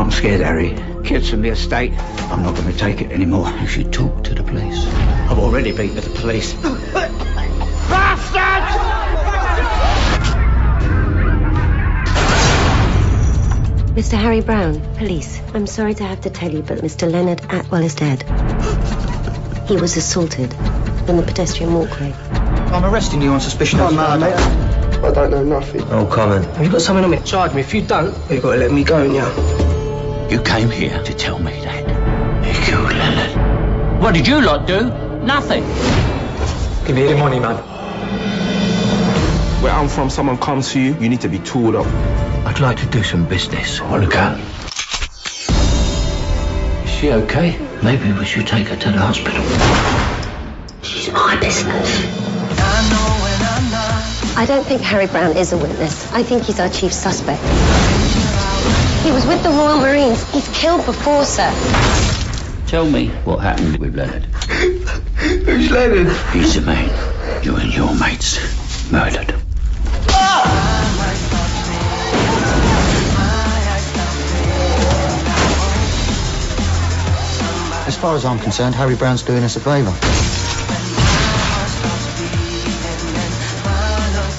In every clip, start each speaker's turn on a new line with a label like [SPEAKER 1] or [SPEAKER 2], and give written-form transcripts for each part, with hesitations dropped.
[SPEAKER 1] I'm scared, Harry. Kids from the estate. I'm not going to take it anymore. You should talk to the police. I've already been to the police. Bastards!
[SPEAKER 2] Mr. Harry Brown, police. I'm sorry to have to tell you, but Mr. Leonard Atwell is dead. He was assaulted on the pedestrian walkway.
[SPEAKER 1] I'm arresting you on suspicion of murder.
[SPEAKER 3] Mate, I don't know nothing.
[SPEAKER 1] Oh, come on.
[SPEAKER 3] Have you got something on me? Charge me. If you don't, you've got to let me go, ain't you?
[SPEAKER 1] You came here to tell me that you killed Leonard. What did you lot do? Nothing.
[SPEAKER 3] Give me the money, man.
[SPEAKER 4] Where I'm from, someone comes to you, you need to be tooled up.
[SPEAKER 1] I'd like to do some business on the gun. Is she okay? Maybe we should take her to the hospital.
[SPEAKER 2] She's my business. I don't think Harry Brown is a witness. I think he's our chief suspect. He was with the Royal Marines. He's killed before, sir.
[SPEAKER 1] Tell me what happened with Leonard.
[SPEAKER 3] Who's Leonard?
[SPEAKER 1] He's the man you and your mates murdered. As far as I'm concerned, Harry Brown's doing us a favour.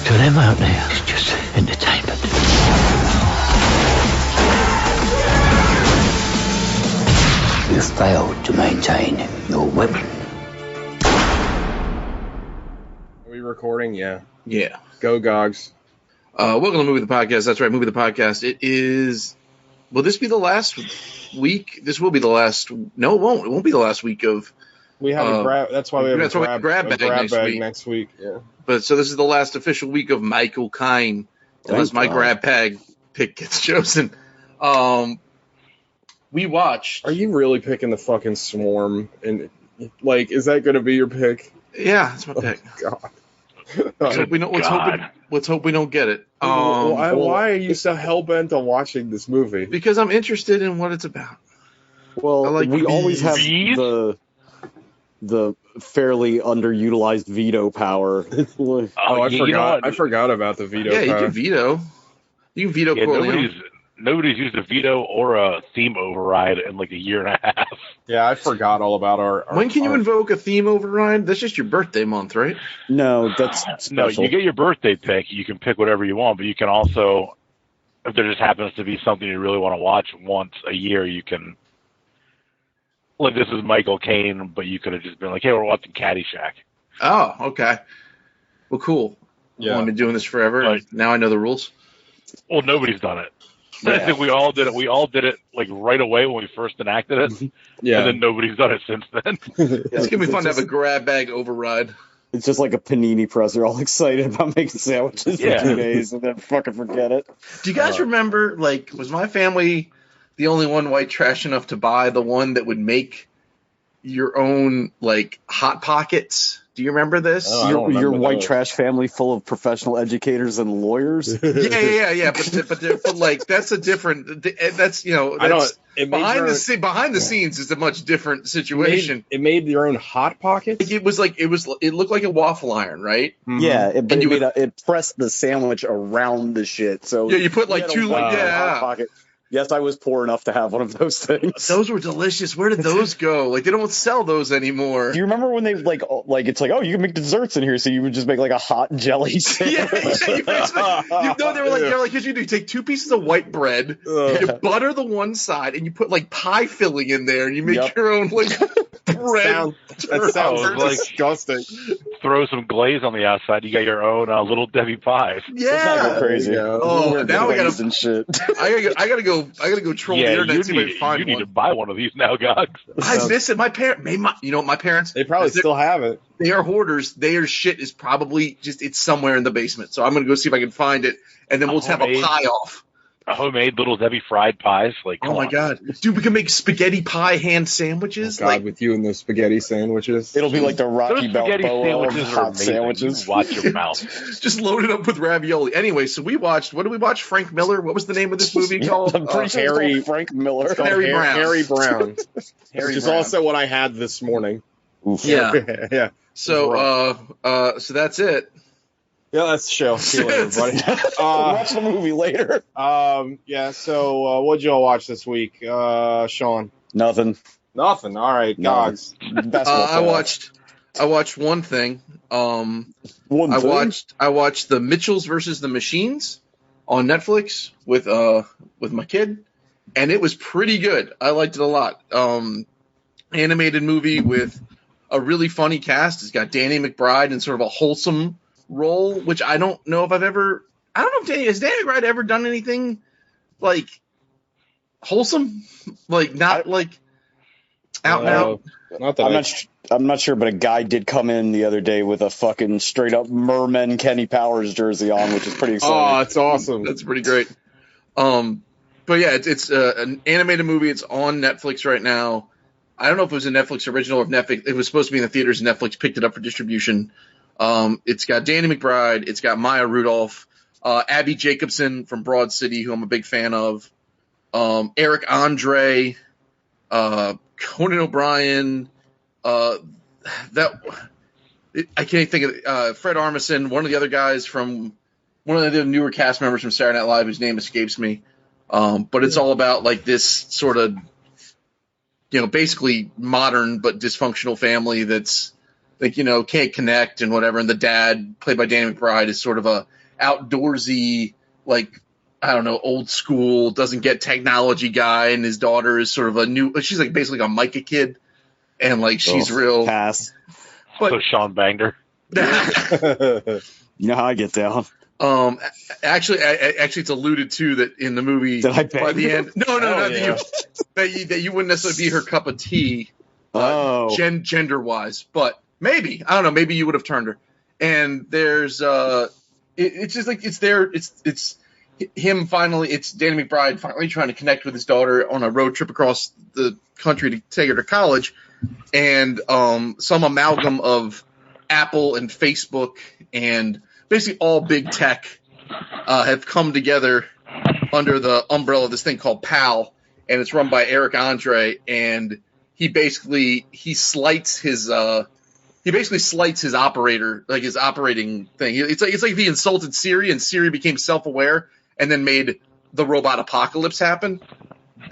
[SPEAKER 1] To them out there, it's just entertainment. You failed to maintain your weapon.
[SPEAKER 5] Are we recording? Yeah.
[SPEAKER 6] Yeah.
[SPEAKER 5] Go Gogs.
[SPEAKER 6] Welcome to Movie the Podcast. That's right, Movie the Podcast. It is... Will this be the last week? This will be the last... No, it won't. It won't be the last week of...
[SPEAKER 5] We have a grab... That's why we have a grab
[SPEAKER 6] bag
[SPEAKER 5] next week. Yeah.
[SPEAKER 6] But so this is the last official week of Michael Caine. Unless my grab bag pick gets chosen. We watched...
[SPEAKER 5] Are you really picking the fucking Swarm? And like, is that going to be your pick?
[SPEAKER 6] Yeah, that's my pick.
[SPEAKER 5] God.
[SPEAKER 6] Let's hope we don't get it.
[SPEAKER 5] Why are you so hell-bent on watching this movie?
[SPEAKER 6] Because I'm interested in what it's about.
[SPEAKER 7] Well, we always have the fairly underutilized veto power.
[SPEAKER 5] I forgot about the veto power.
[SPEAKER 6] Yeah, you can veto. You can veto Corleone.
[SPEAKER 8] Nobody's used a veto or a theme override in like a year and a half.
[SPEAKER 5] Yeah, I forgot all about our
[SPEAKER 6] when can you invoke a theme override? That's just your birthday month, right?
[SPEAKER 7] No, that's special.
[SPEAKER 8] No, you get your birthday pick. You can pick whatever you want, but you can also, if there just happens to be something you really want to watch once a year, you can. Like, this is Michael Caine, but you could have just been like, hey, we're watching Caddyshack.
[SPEAKER 6] Oh, okay. Well, cool.
[SPEAKER 5] Yeah.
[SPEAKER 6] I've been doing this forever. Right. Now I know the rules.
[SPEAKER 8] Well, nobody's done it. Yeah. I think we all did it. We all did it like right away when we first enacted it. Yeah. And then nobody's done it since then.
[SPEAKER 6] It's going to be fun to have a grab bag override.
[SPEAKER 7] It's just like a panini press. They're all excited about making sandwiches for 2 days and then fucking forget it.
[SPEAKER 6] Do you guys remember, like, was my family the only one white trash enough to buy the one that would make your own, like, Hot Pockets? Do you remember this?
[SPEAKER 7] Your white trash family full of professional educators and lawyers?
[SPEAKER 6] Yeah. But like, that's a different, that's, you know, that's, behind the scenes is a much different situation.
[SPEAKER 5] It made your own Hot Pockets?
[SPEAKER 6] It looked like a waffle iron, right?
[SPEAKER 7] Yeah, but it pressed the sandwich around the shit. So
[SPEAKER 6] yeah, you put like two,
[SPEAKER 7] Hot Pocket. Yes, I was poor enough to have one of those things.
[SPEAKER 6] Those were delicious. Where did those go? Like, they don't sell those anymore.
[SPEAKER 7] Do you remember when they like it's like, oh, you can make desserts in here, so you would just make like a hot jelly sandwich?
[SPEAKER 6] They were like, here's what you do: you take 2 pieces of white bread, you butter the one side, and you put like pie filling in there, and you make your own like bread.
[SPEAKER 5] That sounds like disgusting.
[SPEAKER 8] Throw some glaze on the outside. You got your own Little Debbie pies.
[SPEAKER 6] Yeah,
[SPEAKER 7] crazy.
[SPEAKER 6] Oh, now I gotta
[SPEAKER 7] and shit.
[SPEAKER 6] I gotta go troll the internet and see if I can find one.
[SPEAKER 8] You need to buy one of these now, Gogs.
[SPEAKER 6] I miss it. My parents, my parents.
[SPEAKER 5] They probably still have it.
[SPEAKER 6] They are hoarders. Their shit is probably it's somewhere in the basement. So I'm gonna go see if I can find it, and then we'll have a pie off.
[SPEAKER 8] Homemade Little Debbie fried pies. Like,
[SPEAKER 6] oh my god, dude, we can make spaghetti pie hand sandwiches.
[SPEAKER 5] Oh god, with you and the spaghetti sandwiches,
[SPEAKER 7] it'll be like the Rocky Balboa of hot sandwiches.
[SPEAKER 8] Watch your mouth.
[SPEAKER 6] Just load it up with ravioli. Anyway, so we watched. What did we watch? Frank Miller. What was the name of this movie called?
[SPEAKER 7] I'm pretty sure Frank Miller.
[SPEAKER 6] Harry Brown.
[SPEAKER 5] Harry Brown. Which is also what I had this morning.
[SPEAKER 6] Oof. Yeah.
[SPEAKER 5] Yeah.
[SPEAKER 6] So that's it.
[SPEAKER 5] Yeah, that's the show. See you later, everybody.
[SPEAKER 7] Watch the movie later.
[SPEAKER 5] Yeah. So, what'd y'all watch this week, Sean?
[SPEAKER 7] Nothing.
[SPEAKER 5] Nothing. All right,
[SPEAKER 7] No.
[SPEAKER 5] Gogs.
[SPEAKER 6] I watched one thing. I watched the Mitchells versus the Machines on Netflix with my kid, and it was pretty good. I liked it a lot. Animated movie with a really funny cast. It's got Danny McBride in sort of a wholesome role, which I don't know if has Danny McBride ever done anything like wholesome, like not like out and out.
[SPEAKER 5] Not that
[SPEAKER 7] I'm not sure, but a guy did come in the other day with a fucking straight up Merman Kenny Powers jersey on, which is pretty exciting.
[SPEAKER 5] Oh, that's awesome.
[SPEAKER 6] That's pretty great. But yeah, it's an animated movie. It's on Netflix right now. I don't know if it was a Netflix original or if Netflix. It was supposed to be in the theaters, and Netflix picked it up for distribution. It's got Danny McBride. It's got Maya Rudolph, Abby Jacobson from Broad City, who I'm a big fan of. Eric Andre, Conan O'Brien. I can't think of Fred Armisen, one of the other guys from one of the newer cast members from Saturday Night Live, whose name escapes me. But it's all about like this sort of, basically modern but dysfunctional family that's like, can't connect and whatever. And the dad, played by Danny McBride, is sort of a outdoorsy, like, I don't know, old school, doesn't get technology guy. And his daughter is sort of she's like basically a Micah kid. And like, she's real.
[SPEAKER 7] Pass.
[SPEAKER 6] But,
[SPEAKER 8] So Sean banged her.
[SPEAKER 7] You know how I get down.
[SPEAKER 6] Actually, it's alluded to that in the movie.
[SPEAKER 7] Did I bang
[SPEAKER 6] by the
[SPEAKER 7] her?
[SPEAKER 6] end? No,
[SPEAKER 5] Yeah.
[SPEAKER 6] that you wouldn't necessarily be her cup of tea,
[SPEAKER 7] Oh.
[SPEAKER 6] gender wise, but maybe, I don't know, maybe you would have turned her. And there's it's just like it's him finally. It's Danny McBride finally trying to connect with his daughter on a road trip across the country to take her to college, and some amalgam of Apple and Facebook and basically all big tech have come together under the umbrella of this thing called PAL, and it's run by Eric Andre, and he basically slights his operator, like his operating thing. It's like if he insulted Siri and Siri became self-aware and then made the robot apocalypse happen.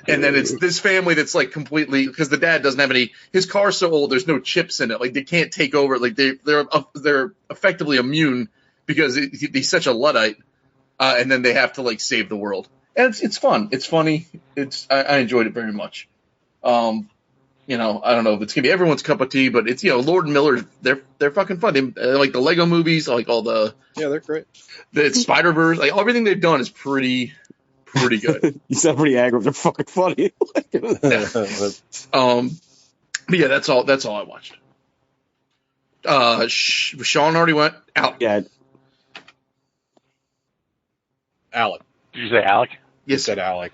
[SPEAKER 6] And then it's this family that's like completely, because the dad doesn't have his car's so old, there's no chips in it. Like they can't take over. Like they're effectively immune because he's such a Luddite. And then they have to like save the world. And it's fun. It's funny. I enjoyed it very much. I don't know if it's gonna be everyone's cup of tea, but it's, Lord and Miller, they're fucking fun. They like the Lego movies, I like all the,
[SPEAKER 5] they're great.
[SPEAKER 6] The Spider-Verse, like everything they've done is pretty good.
[SPEAKER 7] You sound pretty aggro. They're fucking funny.
[SPEAKER 6] But yeah, that's all I watched. Sean already went out.
[SPEAKER 7] Yeah.
[SPEAKER 5] Alec.
[SPEAKER 8] Did you say Alec?
[SPEAKER 6] Yes,
[SPEAKER 5] Said Alec.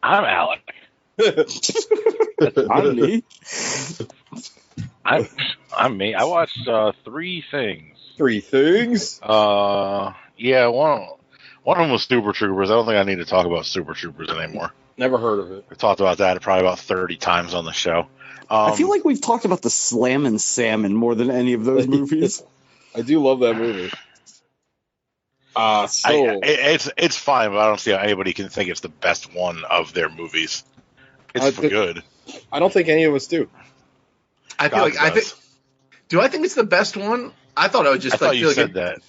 [SPEAKER 8] I'm Alec.
[SPEAKER 7] I'm me.
[SPEAKER 8] I'm me. I watched 3 things.
[SPEAKER 5] 3 things?
[SPEAKER 8] Yeah, one of them was Super Troopers. I don't think I need to talk about Super Troopers anymore.
[SPEAKER 5] Never heard of it.
[SPEAKER 8] We talked about that probably about 30 times on the show.
[SPEAKER 7] I feel like we've talked about the Slammin' Salmon more than any of those movies.
[SPEAKER 5] I do love that movie.
[SPEAKER 8] It's fine, but I don't see how anybody can think it's the best one of their movies. It's good.
[SPEAKER 5] I don't think any of us do.
[SPEAKER 6] I feel like do I think it's the best one? I thought I would just.
[SPEAKER 8] I thought you said
[SPEAKER 6] that.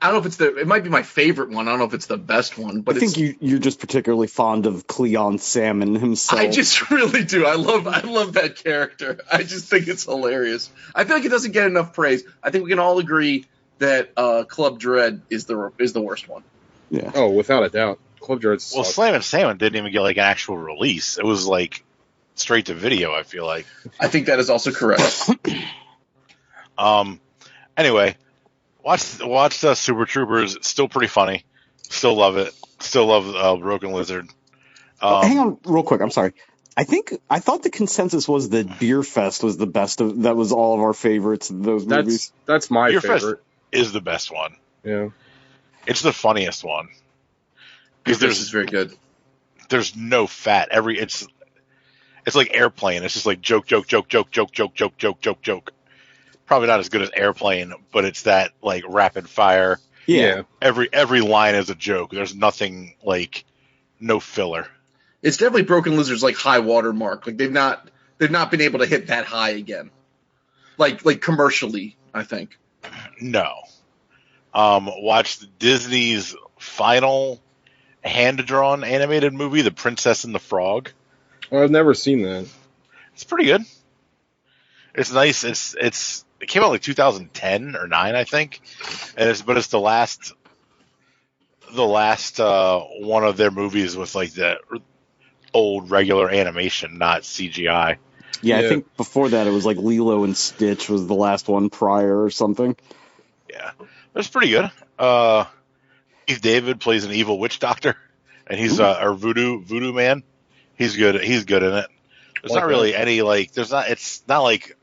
[SPEAKER 6] I don't know if it's it might be my favorite one. I don't know if it's the best one, but
[SPEAKER 7] I think you're just particularly fond of Cleon Salmon himself.
[SPEAKER 6] I just really do. I love that character. I just think it's hilarious. I feel like it doesn't get enough praise. I think we can all agree that Club Dread is the worst one.
[SPEAKER 7] Yeah.
[SPEAKER 5] Oh, without a doubt. Club Dread sucks.
[SPEAKER 8] Well, Slammin' Salmon didn't even get like an actual release. It was like straight to video, I feel like.
[SPEAKER 6] I think that is also correct.
[SPEAKER 8] Anyway, watch Super Troopers. It's still pretty funny. Still love it. Still love Broken Lizard.
[SPEAKER 7] Hang on real quick. I'm sorry. I thought the consensus was that Beer Fest was the best that was all of our favorites of those movies.
[SPEAKER 5] That's my
[SPEAKER 8] Beer
[SPEAKER 5] favorite.
[SPEAKER 8] Fest is the best one.
[SPEAKER 5] Yeah.
[SPEAKER 8] It's the funniest one.
[SPEAKER 6] Because this is very good.
[SPEAKER 8] There's no fat. It's like Airplane. It's just like joke. probably not as good as Airplane, but it's that like rapid fire.
[SPEAKER 7] Yeah.
[SPEAKER 8] Every line is a joke. There's nothing like no filler.
[SPEAKER 6] It's definitely Broken Lizard's like high water mark. Like they've not been able to hit that high again. Like commercially, I think.
[SPEAKER 8] No. Watched Disney's final hand-drawn animated movie, The Princess and the Frog.
[SPEAKER 5] Oh, I've never seen that.
[SPEAKER 8] It's pretty good. It's nice. It came out like 2010 or 9, I think. But it's the last one of their movies with like the old regular animation, not CGI.
[SPEAKER 7] Yeah, I think before that it was like Lilo and Stitch was the last one prior or something.
[SPEAKER 8] Yeah, it's pretty good. Keith David plays an evil witch doctor, and he's our voodoo man. He's good. He's good in it. There's not really any like. It's not like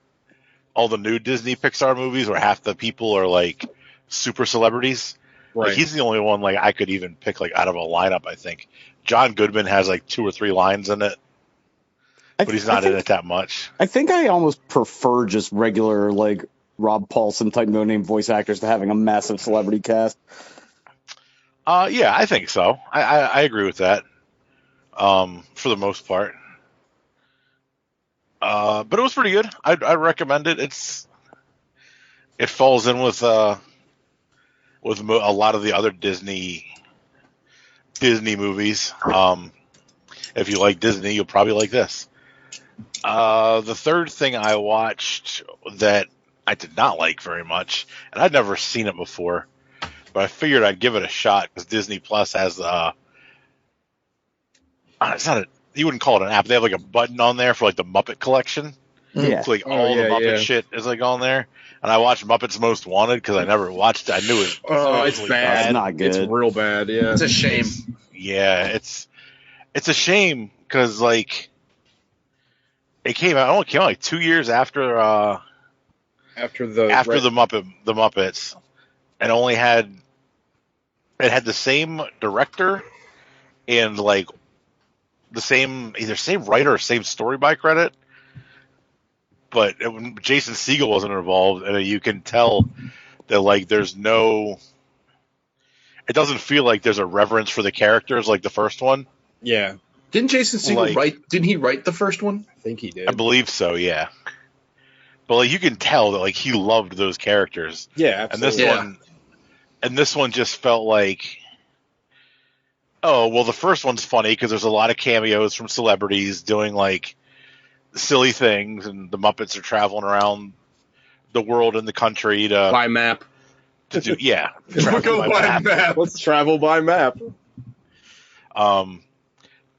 [SPEAKER 8] all the new Disney Pixar movies where half the people are like super celebrities.
[SPEAKER 5] Right.
[SPEAKER 8] Like, he's the only one like I could even pick like out of a lineup. I think John Goodman has like 2 or 3 lines in it, but he's not in it that much.
[SPEAKER 7] I think I almost prefer just regular like Rob Paulson type no-name voice actors to having a massive celebrity cast.
[SPEAKER 8] Yeah, I think so. I agree with that. For the most part. But it was pretty good. I'd recommend it. It falls in with a lot of the other Disney movies. If you like Disney, you'll probably like this. The third thing I watched that I did not like very much, and I'd never seen it before, but I figured I'd give it a shot because Disney Plus has you wouldn't call it an app. They have like a button on there for like the Muppet collection.
[SPEAKER 7] Yeah.
[SPEAKER 8] So, like the Muppet shit is like on there. And I watched Muppets Most Wanted because I never watched it. I knew it.
[SPEAKER 5] Oh, it's bad.
[SPEAKER 7] It's not good.
[SPEAKER 5] It's real bad. Yeah,
[SPEAKER 6] It's a shame.
[SPEAKER 8] Yeah, it's a shame because like it came out like 2 years after
[SPEAKER 5] the
[SPEAKER 8] Muppets, and it had the same director and like the same writer or same story by credit, but Jason Segel wasn't involved, and you can tell that like it doesn't feel like there's a reverence for the characters like the first one.
[SPEAKER 5] Yeah.
[SPEAKER 6] Didn't Jason Segel didn't he write the first one?
[SPEAKER 5] I think he did.
[SPEAKER 8] I believe so, yeah. But like you can tell that like he loved those characters.
[SPEAKER 5] Yeah, absolutely.
[SPEAKER 8] And this one just felt like, oh, well, the first one's funny because there's a lot of cameos from celebrities doing like silly things, and the Muppets are traveling around the world and the country to
[SPEAKER 5] by map.
[SPEAKER 8] To do, yeah,
[SPEAKER 5] Go by map. Let's travel by map.
[SPEAKER 8] But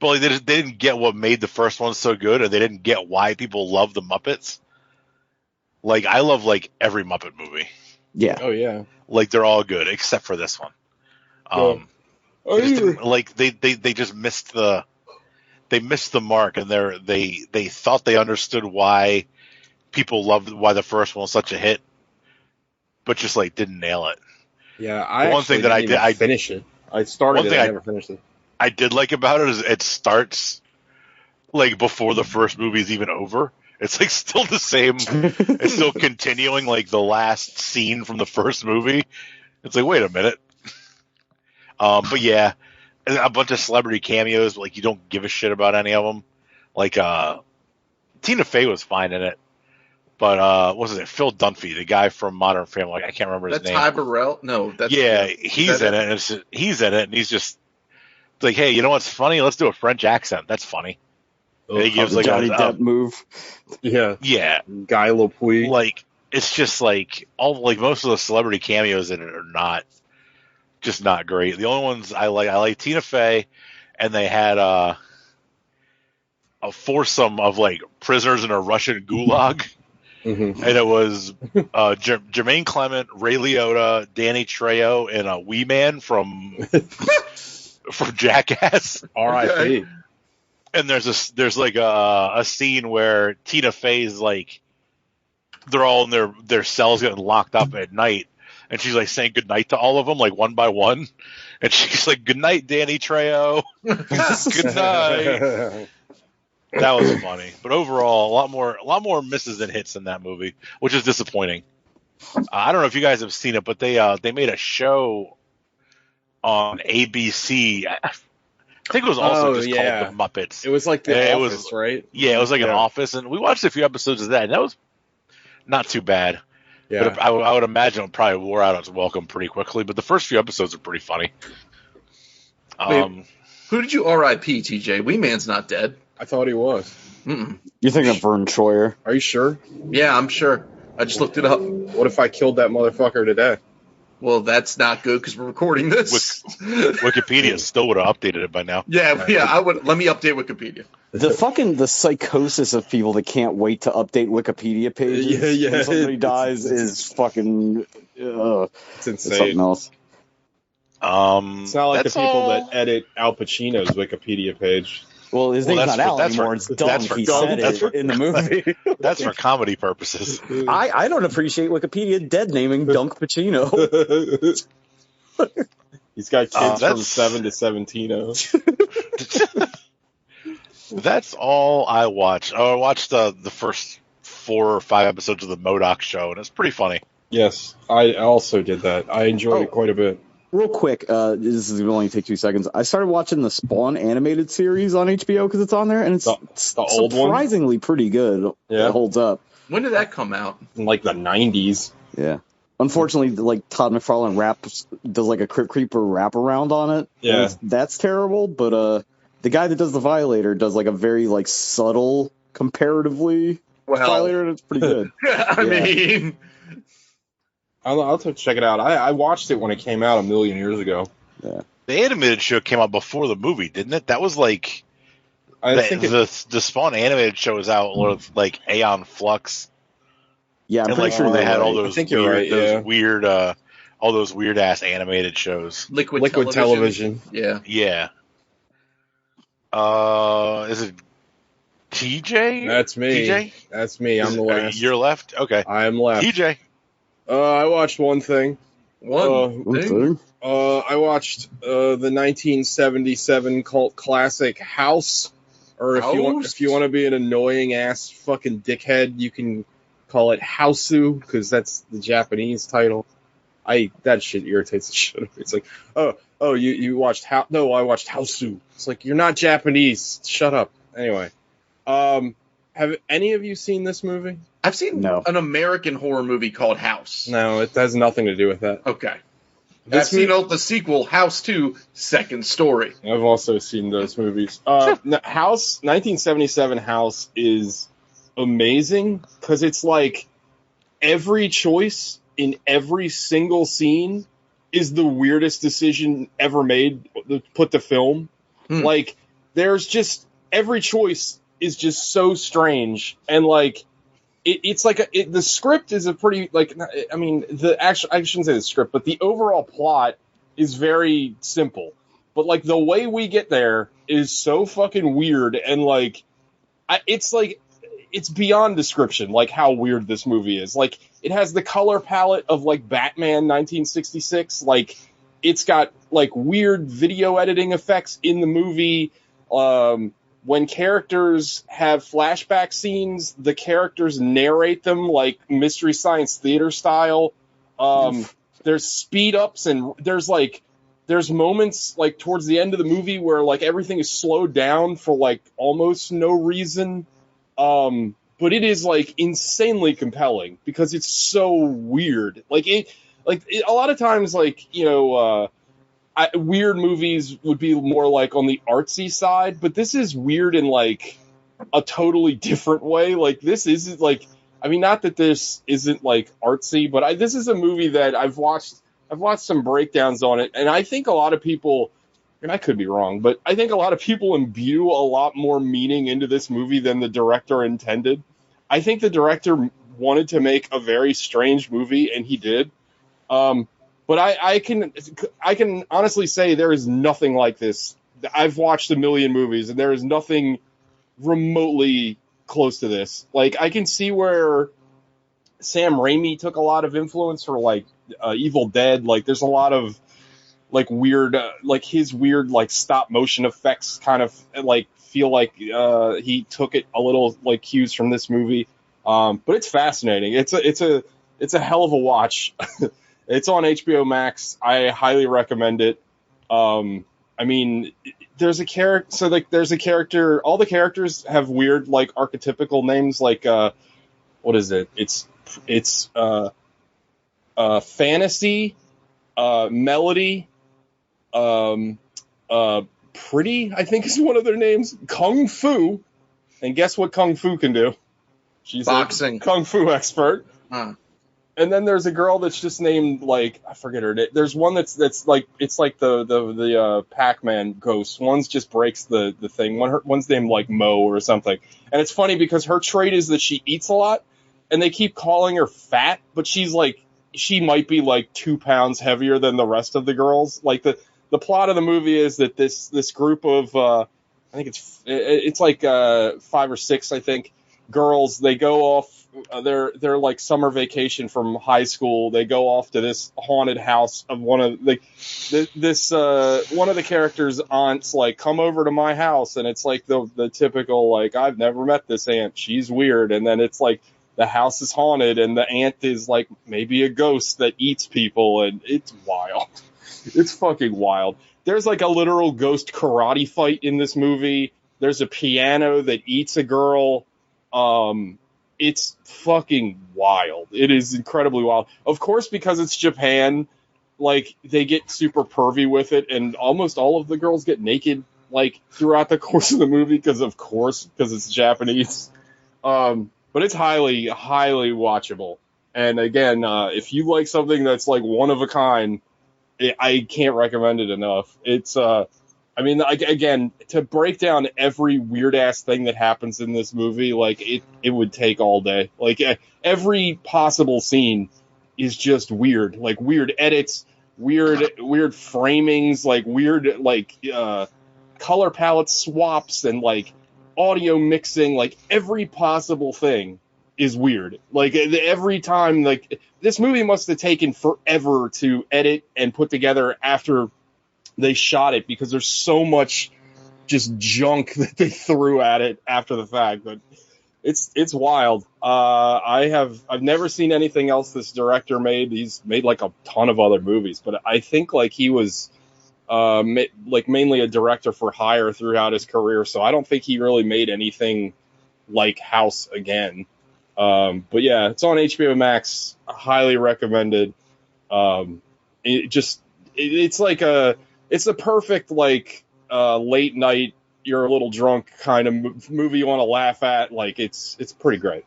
[SPEAKER 8] like, they didn't get what made the first one so good, or they didn't get why people love the Muppets. Like I love like every Muppet movie.
[SPEAKER 7] Yeah.
[SPEAKER 5] Oh yeah.
[SPEAKER 8] Like they're all good except for this one. They just missed the mark, and they thought they understood why people loved why the first one was such a hit, but just like didn't nail it.
[SPEAKER 5] Yeah, I finish it. I started it. I never finished it.
[SPEAKER 8] I did like about it is it starts like before the first movie is even over. It's like still the same. It's still continuing like the last scene from the first movie. It's like, wait a minute. But yeah, a bunch of celebrity cameos. Like you don't give a shit about any of them. Like Tina Fey was fine in it, but what was it? Phil Dunphy, the guy from Modern Family. I can't remember his name.
[SPEAKER 6] Ty Burrell? No, that's
[SPEAKER 8] he's in it. And he's in it, and he's just like, hey, you know what's funny? Let's do a French accent. That's funny.
[SPEAKER 7] And he gives like Johnny Depp move.
[SPEAKER 5] Yeah. Guy Lepuy.
[SPEAKER 8] Like it's just like most of the celebrity cameos in it are not great. The only ones I like Tina Fey, and they had a foursome of like prisoners in a Russian gulag. Mm-hmm. And it was Jermaine Clement, Ray Liotta, Danny Trejo, and a wee man from Jackass.
[SPEAKER 5] R.I.P.
[SPEAKER 8] And there's like a scene where Tina Fey's like they're all in their cells getting locked up at night, and she's like saying goodnight to all of them like one by one, and she's like, "Good night, Danny Trejo. Good night." That was funny, but overall, a lot more misses than hits in that movie, which is disappointing. I don't know if you guys have seen it, but they made a show on ABC. I think it was also called The Muppets.
[SPEAKER 5] It was like The Office, right?
[SPEAKER 8] Yeah, it was like an Office, and we watched a few episodes of that, and that was not too bad.
[SPEAKER 5] Yeah.
[SPEAKER 8] But I would imagine it probably wore out its welcome pretty quickly, but the first few episodes are pretty funny.
[SPEAKER 6] Wait, who did you R.I.P., TJ? Wee Man's not dead.
[SPEAKER 5] I thought he was.
[SPEAKER 6] Mm-mm.
[SPEAKER 7] You're thinking of Vern Troyer.
[SPEAKER 5] Are you sure?
[SPEAKER 6] Yeah, I'm sure. I just looked it up.
[SPEAKER 5] What if I killed that motherfucker today?
[SPEAKER 6] Well, that's not good because we're recording this.
[SPEAKER 8] Wikipedia still would have updated it by now.
[SPEAKER 6] Yeah, I would. Let me update Wikipedia.
[SPEAKER 7] The psychosis of people that can't wait to update Wikipedia pages when somebody dies is fucking.
[SPEAKER 5] It's insane.
[SPEAKER 7] It's something else.
[SPEAKER 5] It's not like the people that edit Al Pacino's Wikipedia page.
[SPEAKER 7] Well, his name's not Al anymore. It's Dunk. He said it in the movie.
[SPEAKER 8] That's for comedy purposes.
[SPEAKER 7] I don't appreciate Wikipedia dead naming Dunk Pacino.
[SPEAKER 5] He's got kids from 7 to 17.
[SPEAKER 8] That's all I watched. I watched the first 4 or 5 episodes of the MODOK show, and it's pretty funny.
[SPEAKER 5] Yes, I also did that. I enjoyed it quite a bit.
[SPEAKER 7] Real quick, this is going to only take 2 seconds. I started watching the Spawn animated series on HBO because it's on there, and it's
[SPEAKER 5] the old
[SPEAKER 7] surprisingly pretty good.
[SPEAKER 5] Yeah.
[SPEAKER 7] It holds up.
[SPEAKER 6] When did that come out?
[SPEAKER 5] In like the 90s.
[SPEAKER 7] Yeah. Unfortunately, like Todd McFarlane does like a Crypt Creeper wraparound on it.
[SPEAKER 5] Yeah.
[SPEAKER 7] That's terrible, but the guy that does the Violator does like a very like subtle, comparatively Violator, and it's pretty good.
[SPEAKER 6] I mean...
[SPEAKER 5] I'll have to check it out. I watched it when it came out a million years ago.
[SPEAKER 7] Yeah.
[SPEAKER 8] The animated show came out before the movie, didn't it? That was like the Spawn animated show was out with like Aeon Flux.
[SPEAKER 7] Yeah, I'm pretty sure
[SPEAKER 8] they had all those.
[SPEAKER 5] I think you're right.
[SPEAKER 8] Those weird, all those weird ass animated shows.
[SPEAKER 6] Liquid
[SPEAKER 5] television.
[SPEAKER 6] Yeah.
[SPEAKER 8] Yeah. Is it TJ?
[SPEAKER 5] That's me.
[SPEAKER 8] TJ?
[SPEAKER 5] That's me. I'm the last.
[SPEAKER 8] You're left. Okay.
[SPEAKER 5] I'm left.
[SPEAKER 8] TJ.
[SPEAKER 5] I watched one thing.
[SPEAKER 6] One thing?
[SPEAKER 5] I watched the 1977 cult classic House. Or if you want to be an annoying ass fucking dickhead, you can call it Hausu, because that's the Japanese title. That shit irritates the shit out of me. It's like, you watched No, I watched Hausu. It's like, you're not Japanese. Shut up. Anyway, have any of you seen this movie?
[SPEAKER 6] I've seen an American horror movie called House.
[SPEAKER 5] No, it has nothing to do with that.
[SPEAKER 6] Okay. I've seen the sequel, House 2, Second Story.
[SPEAKER 5] I've also seen those movies. House, 1977 House is amazing because it's like every choice in every single scene is the weirdest decision ever made to put to film. Like, there's just, every choice is just so strange, and like, it's like the script is a pretty, like, I mean, I shouldn't say the script, but the overall plot is very simple. But like the way we get there is so fucking weird, and like, it's beyond description, like how weird this movie is. Like, it has the color palette of like Batman 1966. Like, it's got like weird video editing effects in the movie. When characters have flashback scenes, the characters narrate them like Mystery Science Theater style. There's speed ups, and there's moments like towards the end of the movie where like everything is slowed down for like almost no reason. But it is like insanely compelling because it's so weird. A lot of times, like, you know, weird movies would be more like on the artsy side, but this is weird in like a totally different way. Like, this isn't like, I mean, not that this isn't like artsy, but this is a movie that I've watched some breakdowns on it, and I think a lot of people, and I could be wrong, but I think a lot of people imbue a lot more meaning into this movie than the director intended. I think the director wanted to make a very strange movie, and he did. But I can honestly say there is nothing like this. I've watched a million movies, and there is nothing remotely close to this. Like, I can see where Sam Raimi took a lot of influence for, like, Evil Dead. Like, there's a lot of, like, weird, like, his weird, like, stop motion effects kind of, like, feel like he took it a little, like, cues from this movie. But it's fascinating. It's it's a hell of a watch. It's on HBO Max. I highly recommend it. I mean, there's a character. So like, there's a character. All the characters have weird, like, archetypical names. Like, what is it? It's Fantasy, Melody, Pretty, I think is one of their names. Kung Fu, and guess what Kung Fu can do? She's
[SPEAKER 6] boxing.
[SPEAKER 5] a Kung Fu expert.
[SPEAKER 6] Huh.
[SPEAKER 5] And then there's a girl that's just named, like, I forget her name. There's one that's like, it's like the Pac-Man ghost. One's just breaks the thing. One's named like Mo or something. And it's funny because her trait is that she eats a lot, and they keep calling her fat, but she's like, she might be like 2 pounds heavier than the rest of the girls. Like the plot of the movie is that this group of I think it's like 5 or 6, I think, girls, they go off. They're like summer vacation from high school. They go off to this haunted house of one of one of the characters' aunts, like, come over to my house, and it's like the typical, like, I've never met this aunt, she's weird, and then it's like the house is haunted and the aunt is like maybe a ghost that eats people, and it's wild. It's fucking wild. There's like a literal ghost karate fight in this movie. There's a piano that eats a girl. It's fucking wild. It is incredibly wild. Of course, because it's Japan, like, they get super pervy with it, and almost all of the girls get naked, like, throughout the course of the movie, because it's Japanese. But it's highly, highly watchable. And again, if you like something that's like one of a kind, I can't recommend it enough. It's, I mean, again, to break down every weird-ass thing that happens in this movie, like, it would take all day. Like, every possible scene is just weird. Like, weird edits, weird framings, like, weird, like, color palette swaps, and, like, audio mixing. Like, every possible thing is weird. Like, every time, like, this movie must have taken forever to edit and put together after they shot it, because there's so much just junk that they threw at it after the fact. But it's wild. I've never seen anything else this director made. He's made like a ton of other movies, but I think like he was like mainly a director for hire throughout his career, so I don't think he really made anything like House again. But yeah, it's on HBO Max. Highly recommended. It's the perfect, like, late night, you're a little drunk kind of movie you want to laugh at. Like, it's pretty great.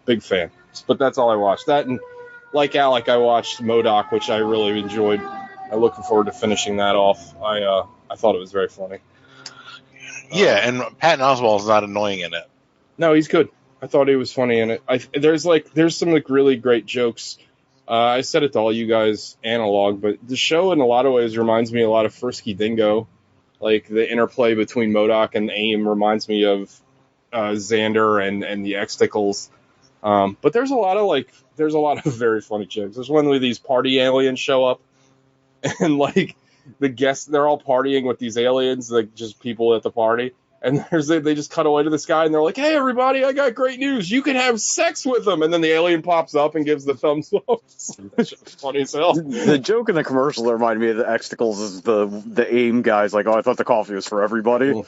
[SPEAKER 5] Big fan. But that's all I watched. That, and like Alec, I watched MODOK, which I really enjoyed. I'm looking forward to finishing that off. I thought it was very funny.
[SPEAKER 8] Yeah, and Patton Oswalt's not annoying in it.
[SPEAKER 5] No, he's good. I thought he was funny in it. There's some like really great jokes. I said it to all you guys, Analog, but the show in a lot of ways reminds me a lot of Frisky Dingo. Like, the interplay between MODOK and AIM reminds me of Xander and the X-Tickles. But there's a lot of very funny jokes. There's one where these party aliens show up, and like the guests, they're all partying with these aliens, like just people at the party. And they just cut away to the sky, and they're like, "Hey, everybody, I got great news. You can have sex with them." And then the alien pops up and gives the thumbs up. That's funny as hell.
[SPEAKER 7] The joke in the commercial that reminded me of the X-Tickles is the AIM guy's like, "Oh, I thought the coffee was for everybody."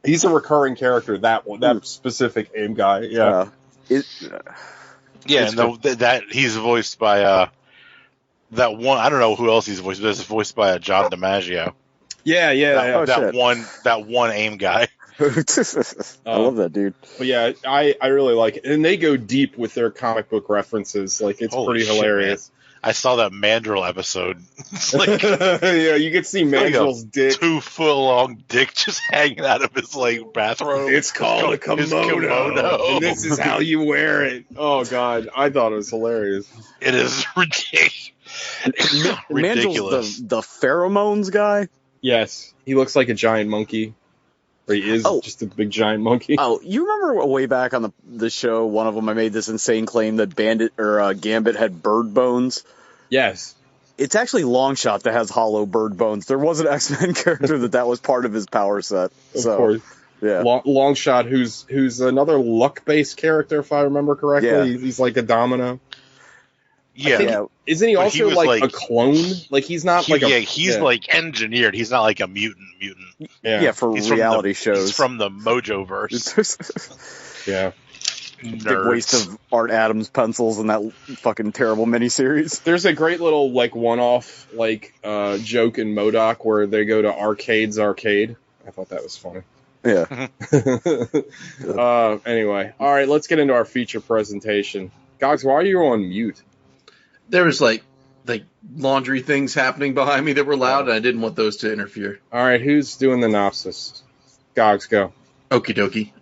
[SPEAKER 5] He's a recurring character, that specific AIM guy. Yeah.
[SPEAKER 8] That he's voiced by that one. I don't know who else he's voiced, but it's voiced by John DiMaggio.
[SPEAKER 5] Yeah.
[SPEAKER 8] That one AIM guy.
[SPEAKER 7] I love that dude.
[SPEAKER 5] But yeah, I really like it. And they go deep with their comic book references. Like, it's pretty hilarious.
[SPEAKER 8] Man. I saw that Mandrill episode. It's like,
[SPEAKER 5] yeah, you can see Mandrill's dick.
[SPEAKER 8] 2-foot long dick just hanging out of his like bathrobe.
[SPEAKER 5] It's called a kimono. And this is how you wear it. Oh God, I thought it was hilarious.
[SPEAKER 8] It is ridiculous.
[SPEAKER 7] Mandrill's the pheromones guy.
[SPEAKER 5] Yes, he looks like a giant monkey. Or he is just a big giant monkey.
[SPEAKER 7] Oh, you remember way back on the show, one of them, I made this insane claim that Gambit had bird bones?
[SPEAKER 5] Yes.
[SPEAKER 7] It's actually Longshot that has hollow bird bones. There was an X-Men character that was part of his power set.
[SPEAKER 5] Of course.
[SPEAKER 7] Yeah.
[SPEAKER 5] Longshot, who's another luck-based character, if I remember correctly.
[SPEAKER 7] Yeah.
[SPEAKER 5] He's like a domino.
[SPEAKER 8] Yeah.
[SPEAKER 5] Isn't he
[SPEAKER 8] But
[SPEAKER 5] also
[SPEAKER 8] he was
[SPEAKER 5] like a clone? Like he's not
[SPEAKER 8] he's like engineered. He's not like a mutant.
[SPEAKER 7] Yeah, for
[SPEAKER 8] He's
[SPEAKER 7] reality shows.
[SPEAKER 8] He's from the Mojoverse.
[SPEAKER 5] Yeah.
[SPEAKER 7] Big waste of Art Adams pencils in that fucking terrible miniseries.
[SPEAKER 5] There's a great little like one-off like joke in MODOK where they go to Arcade's Arcade. I thought that was funny.
[SPEAKER 7] Yeah.
[SPEAKER 5] Anyway, all right, let's get into our feature presentation. Gogs, why are you on mute?
[SPEAKER 6] There was like laundry things happening behind me that were loud, and I didn't want those to interfere.
[SPEAKER 5] All right, who's doing the synopsis? Gogs, go.
[SPEAKER 6] Okie dokie.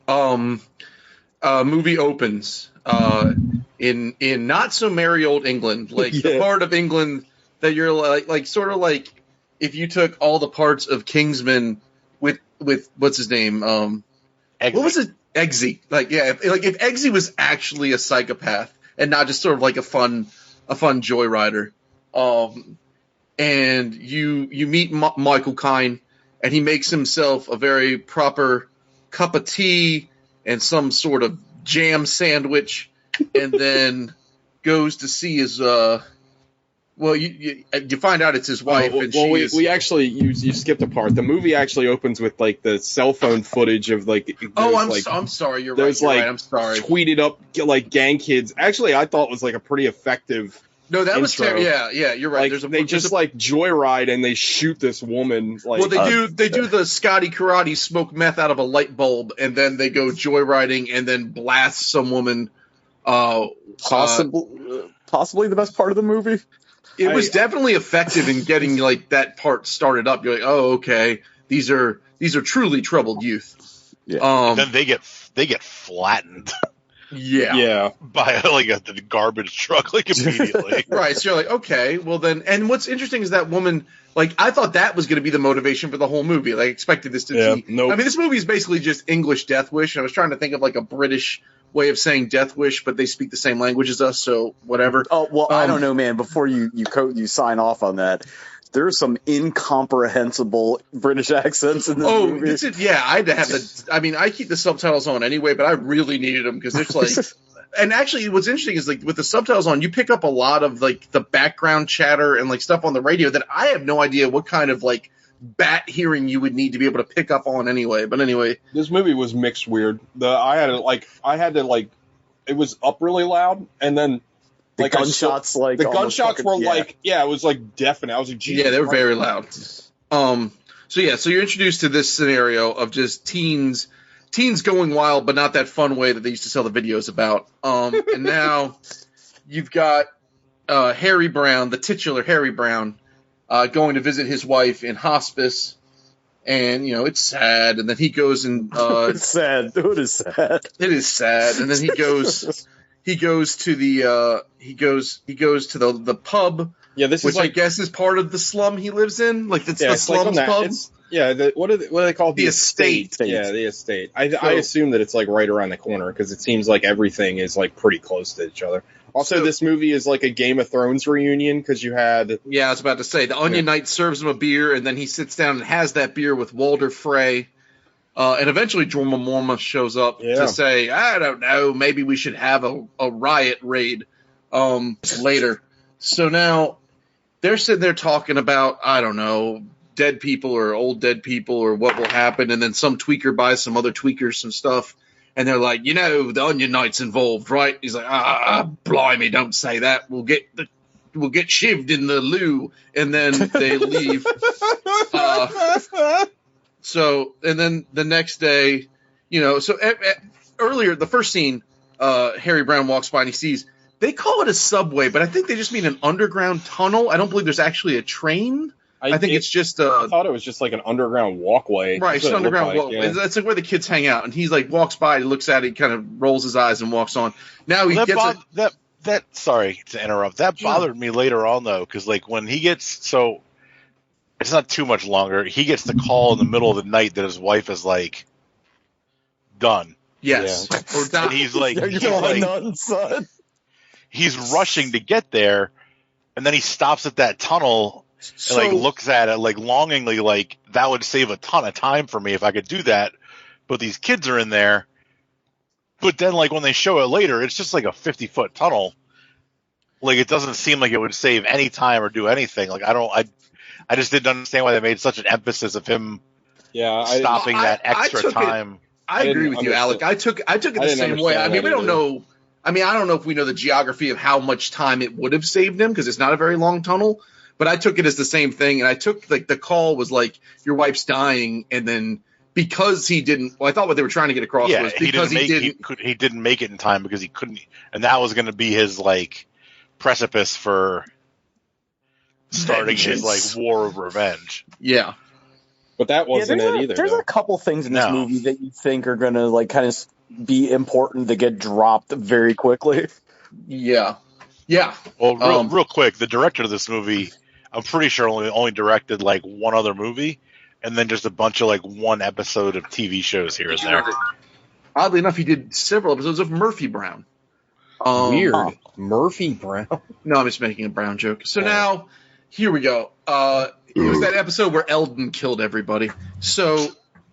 [SPEAKER 6] Movie opens in not so merry old England, like the part of England that you're like sort of like if you took all the parts of Kingsman with what's his name,
[SPEAKER 8] Eggsy.
[SPEAKER 6] what was it, Eggsy? Like if Eggsy was actually a psychopath and not just sort of like a fun joyrider, and you meet Michael Caine, and he makes himself a very proper cup of tea and some sort of jam sandwich, and then goes to see his you find out it's his wife.
[SPEAKER 5] You skipped a part. The movie actually opens with like the cell phone footage of like.
[SPEAKER 6] I'm sorry. You're right. I'm sorry.
[SPEAKER 5] Tweeted up like gang kids. Actually, I thought was like a pretty effective.
[SPEAKER 6] No, that was
[SPEAKER 5] intro.
[SPEAKER 6] Yeah, you're right.
[SPEAKER 5] Like, they joyride and they shoot this woman. Like,
[SPEAKER 6] well, they do the Scotty Karate smoke meth out of a light bulb, and then they go joyriding and then blast some woman.
[SPEAKER 7] Possibly the best part of the movie.
[SPEAKER 6] It was definitely effective in getting like that part started up. You're like, oh, okay, these are truly troubled youth.
[SPEAKER 7] Yeah.
[SPEAKER 8] Then they get flattened.
[SPEAKER 6] Yeah.
[SPEAKER 8] By the garbage truck immediately.
[SPEAKER 6] Right. So you're like, okay, well then. And what's interesting is that woman. Like, I thought that was going to be the motivation for the whole movie. Like, I expected this to be.
[SPEAKER 5] Nope.
[SPEAKER 6] I mean, this movie is basically just English Death Wish. And I was trying to think of like a British way of saying Death Wish, but they speak the same language as us, so whatever.
[SPEAKER 7] Oh well, I don't know, man. Before you sign off on that, there are some incomprehensible British accents in this movie.
[SPEAKER 6] I had to have the. I mean, I keep the subtitles on anyway, but I really needed them because it's like. And actually, what's interesting is like with the subtitles on, you pick up a lot of like the background chatter and like stuff on the radio that I have no idea what kind of like bat hearing you would need to be able to pick up on anyway. But anyway,
[SPEAKER 5] this movie was mixed weird. I had to it was up really loud, and then
[SPEAKER 7] the gunshots
[SPEAKER 5] were it was like deafening. I was like, Jesus,
[SPEAKER 6] yeah, they were very loud. So you're introduced to this scenario of just teens going wild, but not that fun way that they used to sell the videos about. And now you've got Harry Brown, the titular Harry Brown, going to visit his wife in hospice, and it's sad. And then he goes and
[SPEAKER 7] it's sad. It is sad.
[SPEAKER 6] It is sad. And then he goes to the pub.
[SPEAKER 5] Yeah, this
[SPEAKER 6] which
[SPEAKER 5] is like,
[SPEAKER 6] I guess is part of the slum he lives in. Like it's the slums pub.
[SPEAKER 5] What do they call it?
[SPEAKER 6] The estate.
[SPEAKER 5] Yeah, the estate. I assume that it's like right around the corner because it seems like everything is like pretty close to each other. Also, this movie is like a Game of Thrones reunion because you had.
[SPEAKER 6] Yeah, I was about to say the Onion Knight serves him a beer and then he sits down and has that beer with Walder Frey. And eventually Jorma Mormont shows up to say, I don't know, maybe we should have a riot raid later. So now they're sitting there talking about, I don't know, dead people or old dead people or what will happen. And then some tweaker buys some other tweakers some stuff. And they're like, the Onion Knight's involved, right? He's like, blimey, don't say that. We'll get shivved in the loo. And then they leave. And then the next day, earlier, the first scene, Harry Brown walks by and he sees, they call it a subway, but I think they just mean an underground tunnel. I don't believe there's actually a train. I think it's just
[SPEAKER 5] I thought it was just like an underground walkway.
[SPEAKER 6] Right, it's an underground walkway. Yeah. That's like where the kids hang out. And he's like, walks by, he looks at it, he kind of rolls his eyes and walks on. Now he
[SPEAKER 8] sorry to interrupt. That bothered me later on, though, because like when he gets, so it's not too much longer, he gets the call in the middle of the night that his wife is like, done.
[SPEAKER 6] Yes.
[SPEAKER 8] Yeah. Or not. And he's like,
[SPEAKER 7] none, son.
[SPEAKER 8] He's rushing to get there, and then he stops at that tunnel and like looks at it like longingly, like that would save a ton of time for me if I could do that. but these kids are in there. But then, like, when they show it later, it's just like a 50-foot tunnel. Like, it doesn't seem like it would save any time or do anything. Like, I just didn't understand why they made such an emphasis of him stopping that extra time.
[SPEAKER 6] I agree with you, Alec. I took it the same way. I mean, we don't know. I mean, I don't know if we know the geography of how much time it would have saved him because it's not a very long tunnel. But I took it as the same thing, and I took like the call was like your wife's dying, and then because he didn't. Well, I thought what they were trying to get across was because
[SPEAKER 8] he didn't make it in time because he couldn't, and that was going to be his like precipice for starting his like war of revenge.
[SPEAKER 6] Yeah.
[SPEAKER 5] But that wasn't it either.
[SPEAKER 7] There's a couple things in this movie that you think are going to like kind of be important that get dropped very quickly.
[SPEAKER 6] Yeah. Yeah.
[SPEAKER 8] Well, real quick, the director of this movie, I'm pretty sure only directed like one other movie, and then just a bunch of like one episode of TV shows here and there.
[SPEAKER 6] Oddly enough, he did several episodes of Murphy Brown.
[SPEAKER 5] Weird. Murphy Brown?
[SPEAKER 6] No, I'm just making a Brown joke. So now, here we go. It was that episode where Eldon killed everybody. So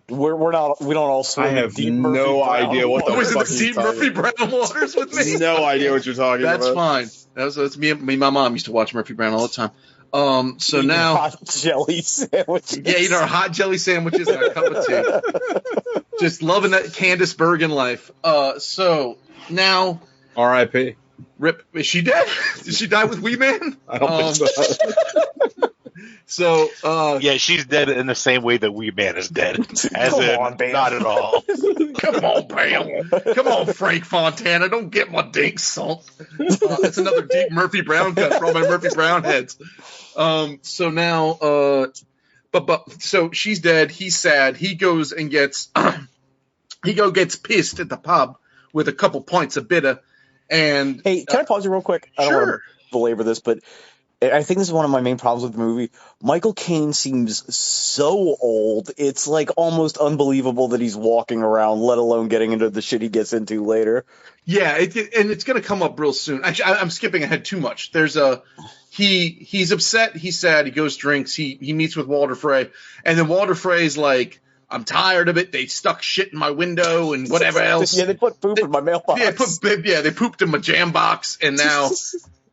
[SPEAKER 7] we don't all swim.
[SPEAKER 5] I have no idea what the fuck
[SPEAKER 6] was it. The deep Murphy Brown waters with me.
[SPEAKER 5] No idea what you're talking about.
[SPEAKER 6] That's fine. That's me. My mom used to watch Murphy Brown all the time. So now
[SPEAKER 7] hot jelly sandwiches.
[SPEAKER 6] Yeah, eating our hot jelly sandwiches and our cup of tea. Just loving that Candace Bergen life. So now,
[SPEAKER 5] R.I.P.
[SPEAKER 6] Rip. Is she dead? Did she die with Wee Man?
[SPEAKER 5] I don't think so.
[SPEAKER 6] So
[SPEAKER 8] yeah, she's dead in the same way that Wee Man is dead. Not at all.
[SPEAKER 6] Come on, Bam. Come on, Frank Fontana. Don't get my dink salt. That's another deep Murphy Brown cut for all my Murphy Brown heads. So now, so she's dead. He's sad. He goes and gets gets pissed at the pub with a couple pints of bitter. And
[SPEAKER 7] hey, can I pause you real quick? I don't want to belabor this, but I think this is one of my main problems with the movie. Michael Caine seems so old. It's like almost unbelievable that he's walking around, let alone getting into the shit he gets into later.
[SPEAKER 6] Yeah, and it's going to come up real soon. Actually, I'm skipping ahead too much. There's he's upset, he's sad, he goes drinks, he meets with Walter Frey, and then Walter Frey's like, I'm tired of it. They stuck shit in my window and whatever else.
[SPEAKER 7] Yeah, they put poop in my mailbox.
[SPEAKER 6] Yeah, they pooped in my jam box, and now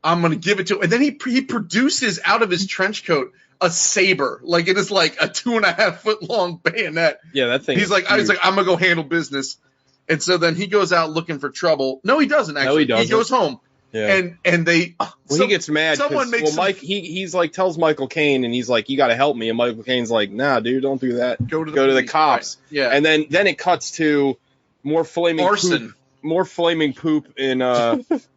[SPEAKER 6] I'm going to give it to him. And then he produces out of his trench coat a saber. Like, it is like a 2.5 foot long bayonet.
[SPEAKER 5] Yeah, that thing.
[SPEAKER 6] He's like, I'm going to go handle business. And so then he goes out looking for trouble. No, he doesn't, actually.
[SPEAKER 5] No, he doesn't.
[SPEAKER 6] He goes home.
[SPEAKER 5] Yeah.
[SPEAKER 6] And they.
[SPEAKER 5] He gets mad.
[SPEAKER 6] Someone makes
[SPEAKER 5] Mike. He's like tells Michael Caine, and he's like, "You got to help me." And Michael Caine's like, "Nah, dude, don't do that. Go to the cops."
[SPEAKER 6] Right. Yeah.
[SPEAKER 5] And then it cuts to more flaming
[SPEAKER 6] arson,
[SPEAKER 5] poop in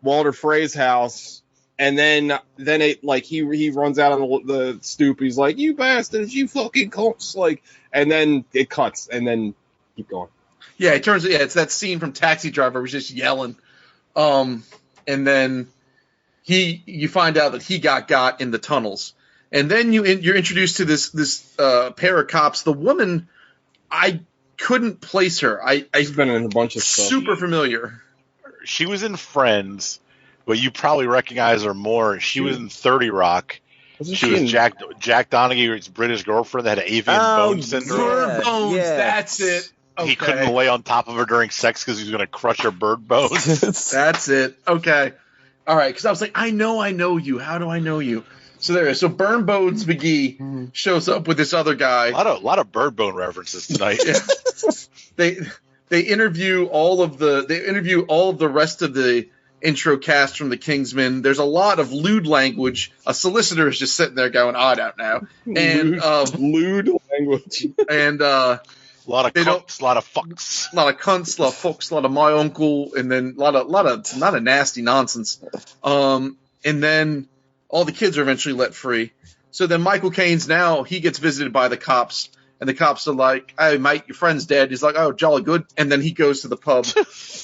[SPEAKER 5] Walter Frey's house, and then it like he runs out on the stoop. He's like, "You bastards, you fucking cunts!" Like, and then it cuts, and then keep going.
[SPEAKER 6] Yeah, it's that scene from Taxi Driver where he's just yelling. And then you find out that he got in the tunnels, and then you're introduced to this pair of cops. The woman, I couldn't place her.
[SPEAKER 5] She's been in a bunch of stuff.
[SPEAKER 6] Super familiar.
[SPEAKER 8] She was in Friends, but you probably recognize her more. She was in 30 Rock. She was Jack Donaghy's British girlfriend that had avian bone syndrome.
[SPEAKER 6] Bird bones, that's it. Okay.
[SPEAKER 8] He couldn't lay on top of her during sex because he was going to crush her bird bones.
[SPEAKER 6] That's it. Okay. All right. Because I was like, I know you. How do I know you? So there is. So Burn Bones McGee shows up with this other guy.
[SPEAKER 8] A lot of bird bone references tonight.
[SPEAKER 6] Yeah. They interview all of the rest of the intro cast from the Kingsmen. There's a lot of lewd language. A solicitor is just sitting there going, I don't know. And
[SPEAKER 5] lewd language.
[SPEAKER 6] And
[SPEAKER 8] a lot of cunts, a lot of fucks.
[SPEAKER 6] A lot of cunts, a lot of fucks, a lot of my uncle, and then a lot of nasty nonsense. And then all the kids are eventually let free. So then Michael Caine's he gets visited by the cops, and the cops are like, "Hey, mate, your friend's dead." He's like, "Oh, jolly good." And then he goes to the pub,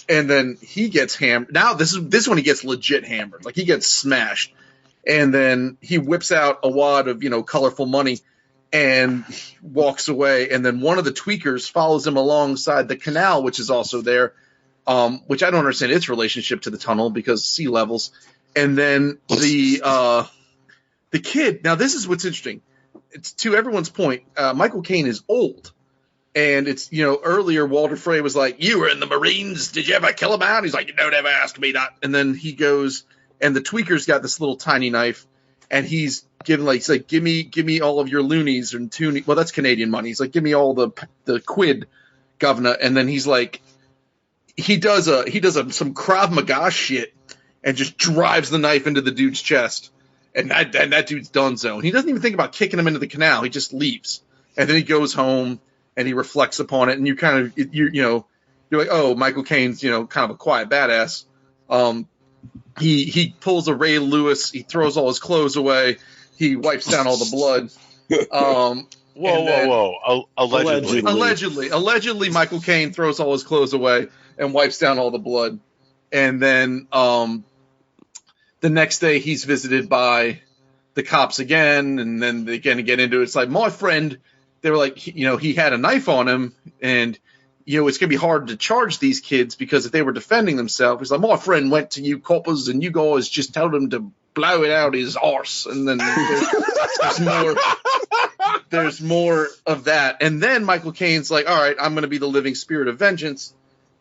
[SPEAKER 6] and then he gets hammered. Now this one he gets legit hammered, like he gets smashed. And then he whips out a wad of colorful money. And walks away, and then one of the tweakers follows him alongside the canal, which is also there, which I don't understand its relationship to the tunnel because sea levels. And then the kid. Now this is what's interesting. It's to everyone's point. Michael Caine is old, And it's, earlier Walter Frey was like, "You were in the Marines. Did you ever kill a man?" He's like, "You don't ever ask me that." And then he goes, and the tweaker's got this little tiny knife, and he's giving he's like, give me all of your loonies and toonie. Well, that's Canadian money. He's like, give me all the quid, governor. And then he's like, he does some Krav Maga shit and just drives the knife into the dude's chest. And that dude's donezo. And he doesn't even think about kicking him into the canal. He just leaves. And then he goes home and he reflects upon it. And you kind of, you're like, oh, Michael Caine's, kind of a quiet badass. He pulls a Ray Lewis. He throws all his clothes away. He wipes down all the blood.
[SPEAKER 8] Whoa.
[SPEAKER 6] Allegedly, Michael Caine throws all his clothes away and wipes down all the blood. And then the next day he's visited by the cops again, and then they get into it. It's like, my friend, they were like, he had a knife on him, and it's going to be hard to charge these kids because if they were defending themselves, it's like, my friend went to you coppers and you guys just told him to blow it out his arse. And then there's more of that. And then Michael Caine's like, all right, I'm going to be the living spirit of vengeance.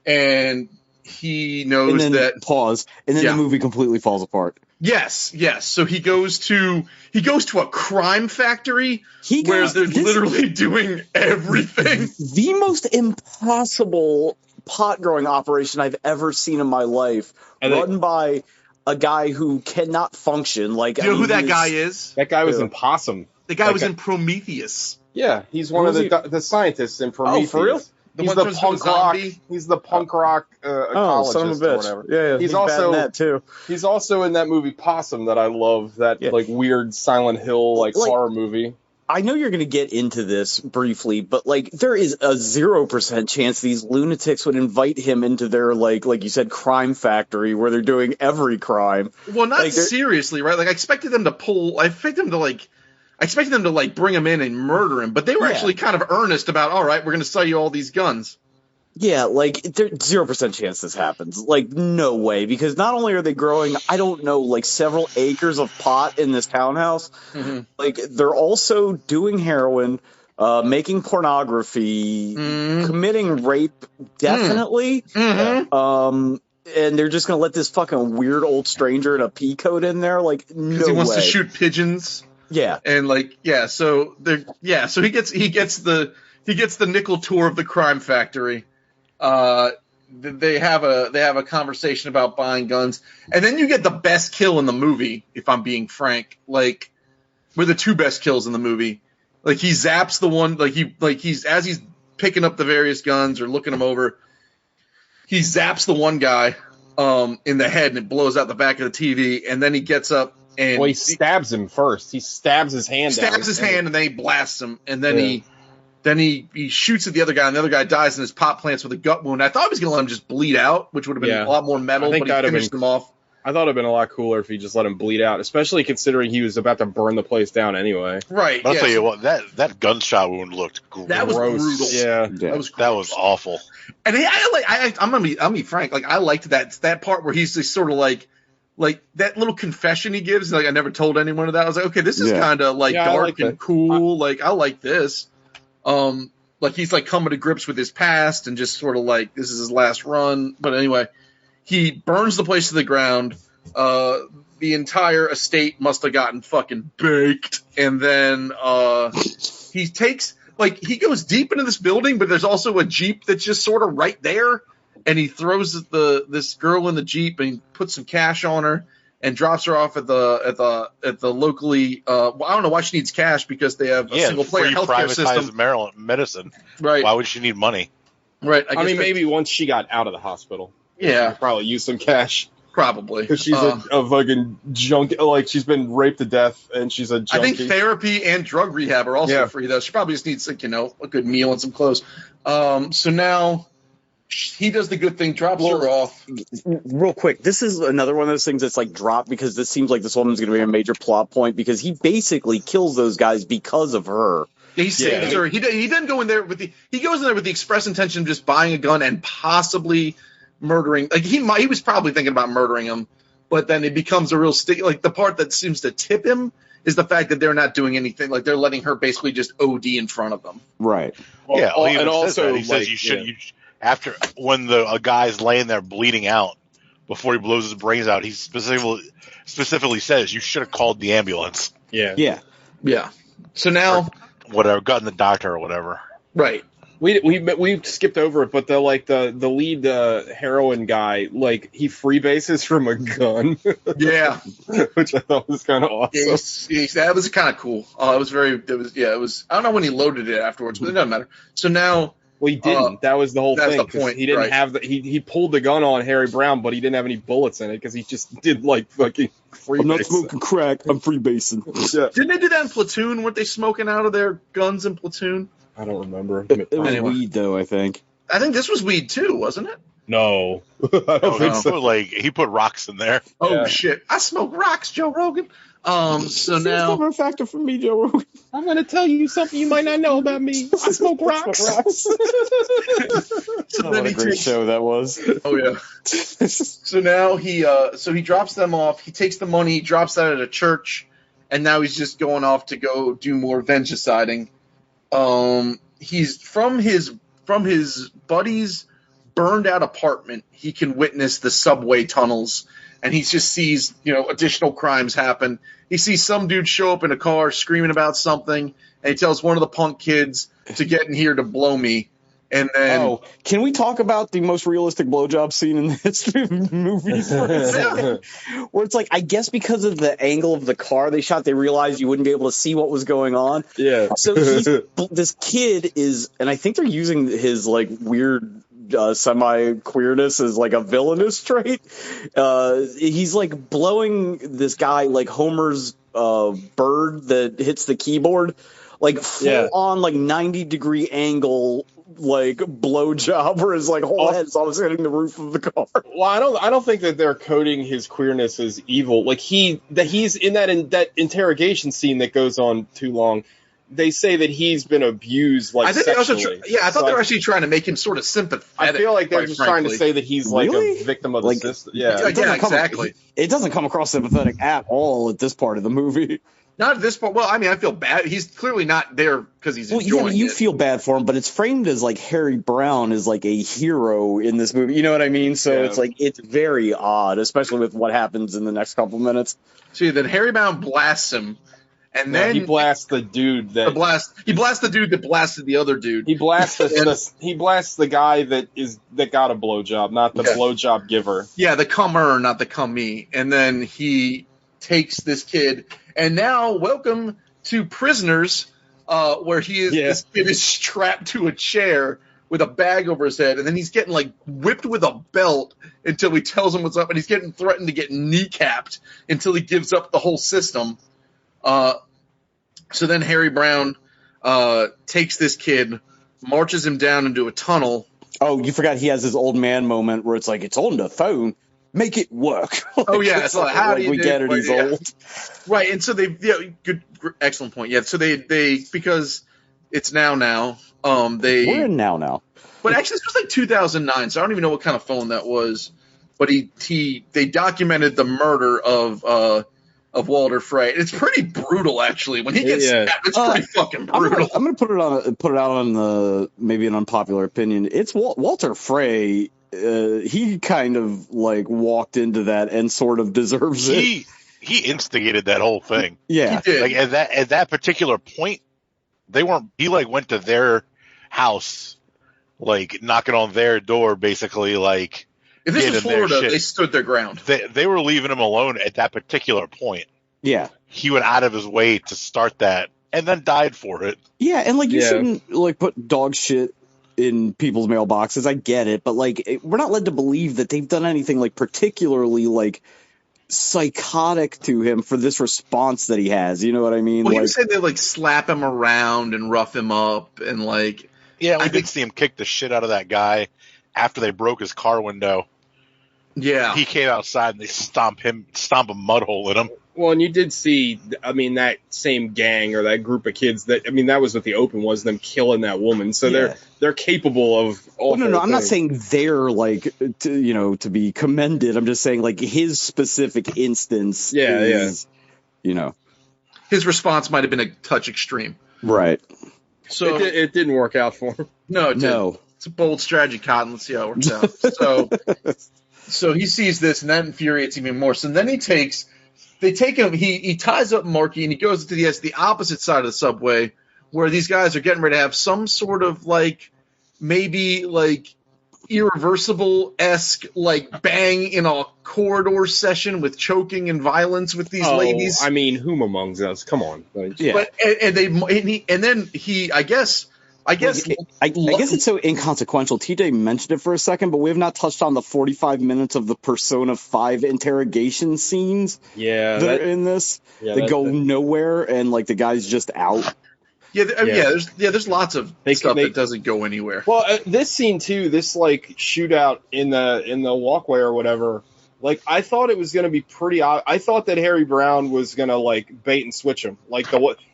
[SPEAKER 6] And he knows that.
[SPEAKER 7] Pause. And then the movie completely falls apart.
[SPEAKER 6] Yes. So he goes to a crime factory where they're literally doing everything.
[SPEAKER 7] The most impossible pot growing operation I've ever seen in my life, run by a guy who cannot function. Like,
[SPEAKER 6] you know who that guy is?
[SPEAKER 5] That guy was in Possum.
[SPEAKER 6] The guy was in Prometheus.
[SPEAKER 5] Yeah, he's one of the scientists in Prometheus.
[SPEAKER 7] Oh, for real?
[SPEAKER 5] He's the punk rock. He's the punk rock ecologist
[SPEAKER 7] son of a bitch.
[SPEAKER 5] or whatever.
[SPEAKER 7] Yeah, he's also in that too.
[SPEAKER 5] He's also in that movie Possum that I love. That weird Silent Hill horror movie.
[SPEAKER 7] I know you're going to get into this briefly, but there is a 0% chance these lunatics would invite him into their like you said, crime factory where they're doing every crime.
[SPEAKER 6] Well, not seriously, right? I expected them to bring him in and murder him, but they were actually kind of earnest about, all right, we're going to sell you all these guns.
[SPEAKER 7] Yeah, there's 0% chance this happens. No way, because not only are they growing, I don't know, several acres of pot in this townhouse, they're also doing heroin, making pornography, committing rape, definitely. And they're just going to let this fucking weird old stranger in a pea coat in there? No way.
[SPEAKER 6] Because he wants to shoot pigeons.
[SPEAKER 7] Yeah.
[SPEAKER 6] And so he gets the nickel tour of the crime factory. They have a conversation about buying guns, and then you get the best kill in the movie, if I'm being frank. We're the two best kills in the movie. He zaps the one, he's as he's picking up the various guns or looking them over, he zaps the one guy in the head and it blows out the back of the TV, and then he gets up. And
[SPEAKER 5] he stabs him first. He stabs his hand.
[SPEAKER 6] And then he blasts him, and then he shoots at the other guy, and the other guy dies in his pot plants with a gut wound. I thought he was going to let him just bleed out, which would have been a lot more metal, but he finished him off.
[SPEAKER 5] I thought it would have been a lot cooler if he just let him bleed out, especially considering he was about to burn the place down anyway.
[SPEAKER 6] Right.
[SPEAKER 8] I'll tell you what, that gunshot wound looked gross.
[SPEAKER 6] That was brutal.
[SPEAKER 5] Yeah.
[SPEAKER 8] That was awful.
[SPEAKER 6] And I'm gonna be frank. I liked that part where he's just sort of like that little confession he gives. I never told anyone of that. I was like, okay, this is kind of dark and cool. I like this. He's coming to grips with his past and just sort of this is his last run. But anyway, he burns the place to the ground. The entire estate must have gotten fucking baked. And then he takes he goes deep into this building, but there's also a Jeep that's just sort of right there. And he throws this girl in the Jeep and he puts some cash on her and drops her off at the locally. I don't know why she needs cash because they have a single player healthcare system.
[SPEAKER 8] Maryland medicine.
[SPEAKER 6] Right.
[SPEAKER 8] Why would she need money?
[SPEAKER 6] Right.
[SPEAKER 5] I mean, maybe once she got out of the hospital.
[SPEAKER 6] Yeah.
[SPEAKER 5] She probably used some cash.
[SPEAKER 6] Probably.
[SPEAKER 5] Because she's a fucking junk. She's been raped to death and she's a junkie.
[SPEAKER 6] I think therapy and drug rehab are also free though. She probably just needs a good meal and some clothes. So now. He does the good thing, drops her off.
[SPEAKER 7] Real quick, this is another one of those things that's dropped because this seems like this woman's going to be a major plot point because he basically kills those guys because of her.
[SPEAKER 6] He saves her. He doesn't go in there he goes in there with the express intention of just buying a gun and possibly murdering. He was probably thinking about murdering him, but then it becomes a real stick. The part that seems to tip him is the fact that they're not doing anything. Like they're letting her basically just OD in front of them.
[SPEAKER 7] Right.
[SPEAKER 8] Yeah,
[SPEAKER 5] Well,
[SPEAKER 8] he even
[SPEAKER 5] and
[SPEAKER 8] says
[SPEAKER 5] also,
[SPEAKER 8] that. He says
[SPEAKER 5] like,
[SPEAKER 8] you should.
[SPEAKER 5] yeah.
[SPEAKER 8] You after when a guy's laying there bleeding out before he blows his brains out, he specifically says you should have called the ambulance.
[SPEAKER 5] Yeah.
[SPEAKER 6] Yeah. So now,
[SPEAKER 8] Whatever, gotten the doctor or whatever.
[SPEAKER 6] right.
[SPEAKER 5] We skipped over it, but the lead heroin guy, like, he freebases from a gun.
[SPEAKER 6] Yeah.
[SPEAKER 5] Which I thought was kind of awesome.
[SPEAKER 6] That was kind of cool. It was. I don't know when he loaded it afterwards, but it doesn't matter. So now,
[SPEAKER 5] Well, he didn't. That was the whole
[SPEAKER 6] that's
[SPEAKER 5] thing.
[SPEAKER 6] the
[SPEAKER 5] 'cause
[SPEAKER 6] point,
[SPEAKER 5] He didn't
[SPEAKER 6] right.
[SPEAKER 5] have he pulled the gun on Harry Brown, but he didn't have any bullets in it because he just did like fucking freebase.
[SPEAKER 7] I'm not smoking crack. I'm freebasing.
[SPEAKER 5] Yeah.
[SPEAKER 6] didn't they do that in Platoon? Weren't they smoking out of their guns in Platoon?
[SPEAKER 5] I don't remember.
[SPEAKER 7] It was
[SPEAKER 6] Anyway.
[SPEAKER 7] weed, though, I think.
[SPEAKER 6] I think this was weed too, wasn't it?
[SPEAKER 5] No. I don't
[SPEAKER 8] Oh,
[SPEAKER 5] think so.
[SPEAKER 8] he put rocks in there.
[SPEAKER 6] Oh
[SPEAKER 5] Yeah.
[SPEAKER 6] shit! I smoke rocks, Joe Rogan. So
[SPEAKER 7] It's
[SPEAKER 6] now,
[SPEAKER 7] never a factor for me, Joe Rogan.
[SPEAKER 5] I'm going to tell you something you might not know about me. I smoke rocks.
[SPEAKER 6] so
[SPEAKER 7] What
[SPEAKER 6] then
[SPEAKER 7] a
[SPEAKER 6] he
[SPEAKER 7] great
[SPEAKER 6] takes,
[SPEAKER 7] show that was.
[SPEAKER 6] oh yeah. So now he drops them off. He takes the money, drops that at a church, and now he's just going off to go do more vengeciding. He's from his buddy's burned out apartment. He can witness the subway tunnels, and he just sees additional crimes happen. He sees some dude show up in a car screaming about something, and he tells one of the punk kids to get in here to blow me. And then
[SPEAKER 7] Can we talk about the most realistic blowjob scene in the history of movies for a second? Where it's like, I guess because of the angle of the car they shot, they realized you wouldn't be able to see what was going on.
[SPEAKER 5] Yeah.
[SPEAKER 7] So this kid is, and I think they're using his like weird semi-queerness as like a villainous trait. He's like blowing this guy like Homer's bird that hits the keyboard, like full on like 90-degree angle, like blowjob where his like whole head is almost hitting the roof of the car.
[SPEAKER 5] Well, I don't think that they're coding his queerness as evil. Like he's in that interrogation scene that goes on too long. They say that he's been abused, like,
[SPEAKER 6] I think
[SPEAKER 5] sexually.
[SPEAKER 6] I thought they were actually trying to make him sort of sympathetic.
[SPEAKER 5] I feel like they're just trying to say that he's like
[SPEAKER 7] Really?
[SPEAKER 5] a victim of the system. Yeah.
[SPEAKER 7] It doesn't come-
[SPEAKER 6] exactly.
[SPEAKER 7] It doesn't come across sympathetic at all at this part of the movie.
[SPEAKER 6] Not at this point. Well, I mean, I feel bad. He's clearly not there because he's enjoying
[SPEAKER 7] you
[SPEAKER 6] it.
[SPEAKER 7] feel bad for him, but it's framed as like Harry Brown is like a hero in this movie. You know what I mean? So it's like it's very odd, especially with what happens in the next couple minutes.
[SPEAKER 6] See, then Harry Brown blasts him, and then
[SPEAKER 5] he blasts the dude that
[SPEAKER 6] he blasts the dude that blasted the other dude.
[SPEAKER 5] he blasts the guy that got a blowjob, not the blowjob giver.
[SPEAKER 6] Yeah, the comer, not the commee. And then he takes this kid, and now welcome to Prisoners, where this kid is strapped to a chair with a bag over his head, and then he's getting like whipped with a belt until he tells him what's up, and he's getting threatened to get kneecapped until he gives up the whole system. So then Harry Brown takes this kid, marches him down into a tunnel.
[SPEAKER 7] Oh, you forgot he has his old man moment where it's like, it's on the phone, make it work.
[SPEAKER 6] Oh yeah,
[SPEAKER 7] it's
[SPEAKER 6] so how do you
[SPEAKER 7] we
[SPEAKER 6] do
[SPEAKER 7] get it, he's old.
[SPEAKER 6] Right, and so good, excellent point. Yeah, so they because it's now
[SPEAKER 7] We're in now.
[SPEAKER 6] But actually, this was like 2009, so I don't even know what kind of phone that was. But they documented the murder of Walter Frey. It's pretty brutal, actually. When he gets stabbed, it's pretty fucking brutal.
[SPEAKER 7] I'm gonna put it out on the maybe an unpopular opinion. It's Walter Frey. He kind of like walked into that and sort of deserves it.
[SPEAKER 8] He instigated that whole thing.
[SPEAKER 7] Yeah,
[SPEAKER 6] He did.
[SPEAKER 8] Like at that particular point, he like went to their house, like knocking on their door, basically like.
[SPEAKER 6] If this was
[SPEAKER 8] getting their
[SPEAKER 6] Florida,
[SPEAKER 8] shit.
[SPEAKER 6] they stood their ground.
[SPEAKER 8] They were leaving him alone at that particular point.
[SPEAKER 7] yeah.
[SPEAKER 8] He went out of his way to start that, and then died for it.
[SPEAKER 7] Yeah, and like you shouldn't like put dog shit in people's mailboxes. I get it, but like we're not led to believe that they've done anything like particularly like psychotic to him for this response that he has. You know what I mean?
[SPEAKER 6] Well, he
[SPEAKER 7] like,
[SPEAKER 6] was saying they like slap him around and rough him up and like.
[SPEAKER 8] Yeah, we
[SPEAKER 6] I
[SPEAKER 8] did
[SPEAKER 6] think-
[SPEAKER 8] see him kick the shit out of that guy after they broke his car window.
[SPEAKER 6] Yeah.
[SPEAKER 8] He came outside and they stomp a mud hole in him.
[SPEAKER 5] Well, and you did see, I mean, that same gang or that group of kids that was what the open was, them killing that woman. So they're capable of all.
[SPEAKER 7] no, I'm not saying they're like to be commended. I'm just saying like his specific instance.
[SPEAKER 5] Yeah.
[SPEAKER 7] You know.
[SPEAKER 6] his response might have been a touch extreme.
[SPEAKER 7] Right.
[SPEAKER 6] So
[SPEAKER 5] it didn't work out for him.
[SPEAKER 6] No, it didn't.
[SPEAKER 7] No.
[SPEAKER 6] It's a bold strategy, Cotton. Let's see how it works out. So he sees this, and that infuriates him even more. So then they take him. He ties up Marky, and he goes to the opposite side of the subway, where these guys are getting ready to have some sort of maybe irreversible-esque bang in a corridor session with choking and violence with these ladies.
[SPEAKER 5] I mean, whom amongst us? Come on.
[SPEAKER 7] Yeah.
[SPEAKER 6] But I guess
[SPEAKER 7] it's so inconsequential. TJ mentioned it for a second, but we have not touched on the 45 minutes of the Persona 5 interrogation scenes that are in this. They go nowhere, and the guy's just out.
[SPEAKER 6] There's lots of stuff that doesn't go anywhere.
[SPEAKER 5] Well, this scene too, this shootout in the walkway or whatever. I thought it was going to be pretty. I thought that Harry Brown was going to bait and switch him.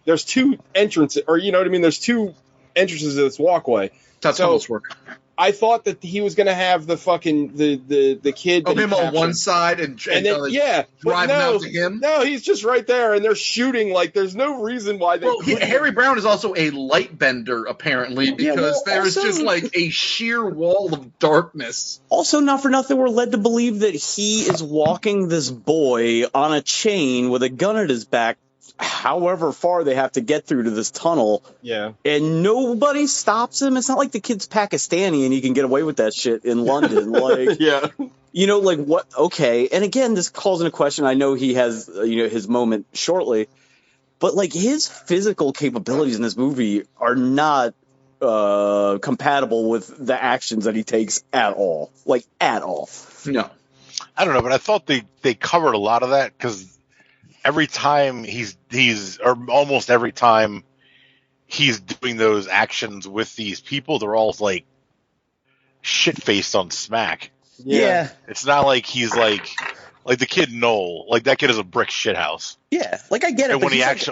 [SPEAKER 5] There's two entrances, or you know what I mean. There's two entrances to this walkway.
[SPEAKER 6] That's how this works.
[SPEAKER 5] I thought that he was going to have the fucking the kid.
[SPEAKER 6] Him on one side and then drive out to him.
[SPEAKER 5] No, he's just right there, and they're shooting. There's no reason why they.
[SPEAKER 6] Well, Harry Brown is also a light bender apparently, because there's just a sheer wall of darkness.
[SPEAKER 7] Also, not for nothing, we're led to believe that he is walking this boy on a chain with a gun at his back, however far they have to get through to this tunnel.
[SPEAKER 5] Yeah.
[SPEAKER 7] And nobody stops him. It's not like the kid's Pakistani and he can get away with that shit in London.
[SPEAKER 5] Yeah.
[SPEAKER 7] What? Okay. And again, this calls into question. I know he has, his moment shortly, but his physical capabilities in this movie are not compatible with the actions that he takes at all. At all.
[SPEAKER 6] No.
[SPEAKER 8] I don't know, but I thought they covered a lot of that, because every time or almost every time he's doing those actions with these people, they're all shit-faced on smack.
[SPEAKER 7] Yeah.
[SPEAKER 8] It's not like he's like the kid Noel. That kid is a brick shithouse.
[SPEAKER 7] Yeah. I get it.
[SPEAKER 8] And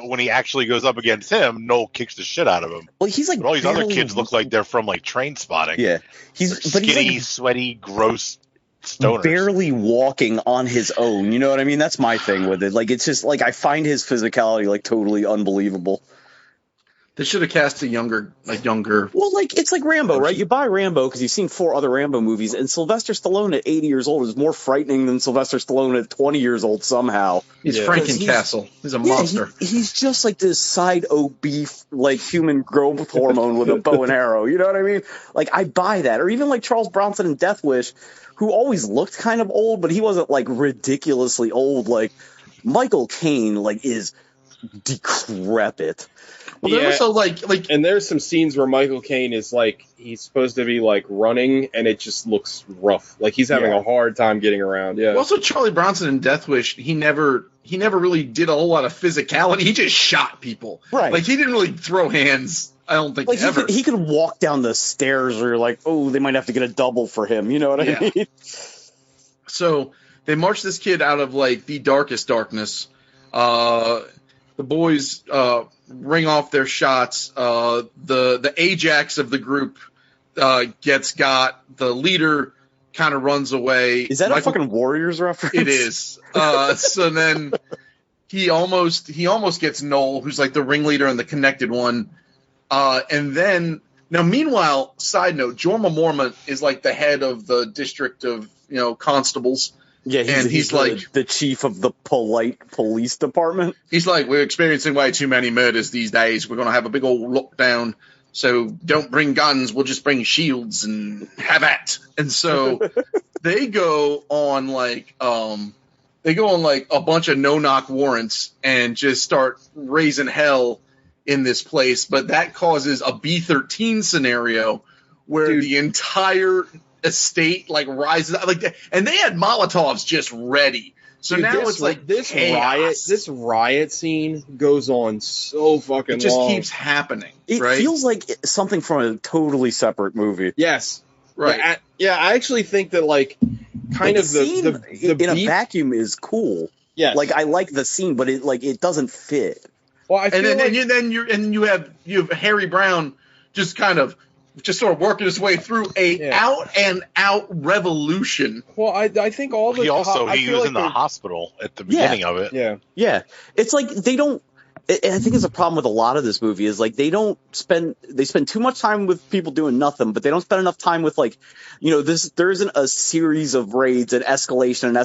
[SPEAKER 8] when he actually goes up against him, Noel kicks the shit out of him.
[SPEAKER 7] Well, he's
[SPEAKER 8] but all these other kids look like they're from Train Spotting.
[SPEAKER 7] Yeah.
[SPEAKER 8] He's skinny, sweaty, gross stoners.
[SPEAKER 7] Barely walking on his own. You know what I mean? That's my thing with it. It's just I find his physicality totally unbelievable.
[SPEAKER 6] They should have cast a younger.
[SPEAKER 7] Well, it's like Rambo, right? You buy Rambo because you've seen 4 other Rambo movies, and Sylvester Stallone at 80 years old is more frightening than Sylvester Stallone at 20 years old somehow.
[SPEAKER 6] He's Frankencastle. He's a monster.
[SPEAKER 7] He's just this side beef, human growth hormone with a bow and arrow. You know what I mean? I buy that. Or even Charles Bronson in Death Wish, who always looked kind of old, but he wasn't ridiculously old. Michael Caine is decrepit.
[SPEAKER 6] Well, also
[SPEAKER 5] and there's some scenes where Michael Caine is he's supposed to be running, and it just looks rough. He's having a hard time getting around. Yeah.
[SPEAKER 6] Also, Charlie Bronson in Death Wish, he never really did a whole lot of physicality. He just shot people.
[SPEAKER 7] Right.
[SPEAKER 6] He didn't really throw hands. I don't think ever.
[SPEAKER 7] He could walk down the stairs, or they might have to get a double for him. You know what I mean?
[SPEAKER 6] So they march this kid out of the darkest darkness. The boys ring off their shots. The Ajax of the group gets got. The leader kind of runs away.
[SPEAKER 7] Is that a fucking Warriors reference?
[SPEAKER 6] It is. So then he almost gets Noel, who's the ringleader and the connected one. And then now, meanwhile, side note, Jorma Mormont is the head of the district of constables.
[SPEAKER 7] Yeah, he's the chief of the polite police department.
[SPEAKER 6] He's we're experiencing way too many murders these days. We're going to have a big old lockdown. So don't bring guns. We'll just bring shields and have at. And so they go on a bunch of no-knock warrants and just start raising hell in this place. But that causes a B-13 scenario where the entire estate rises up, and they had Molotovs just ready. So now it's
[SPEAKER 5] this
[SPEAKER 6] chaos.
[SPEAKER 5] This riot scene goes on so fucking
[SPEAKER 6] It just
[SPEAKER 5] long.
[SPEAKER 6] keeps happening.
[SPEAKER 7] It feels like something from a totally separate movie.
[SPEAKER 5] Yes.
[SPEAKER 6] Right.
[SPEAKER 5] I actually think that kind of the
[SPEAKER 7] scene in a vacuum is cool.
[SPEAKER 5] Yes.
[SPEAKER 7] I like the scene, but it doesn't fit.
[SPEAKER 5] Well, I feel
[SPEAKER 6] you have Harry Brown just sort of working his way through out and out revolution.
[SPEAKER 5] Well, I think all the
[SPEAKER 8] he was in the hospital at the beginning of it.
[SPEAKER 5] Yeah.
[SPEAKER 7] Yeah. It's they don't. I think it's a problem with a lot of this movie is like they spend too much time with people doing nothing, but they don't spend enough time with like, there isn't a series of raids and escalation,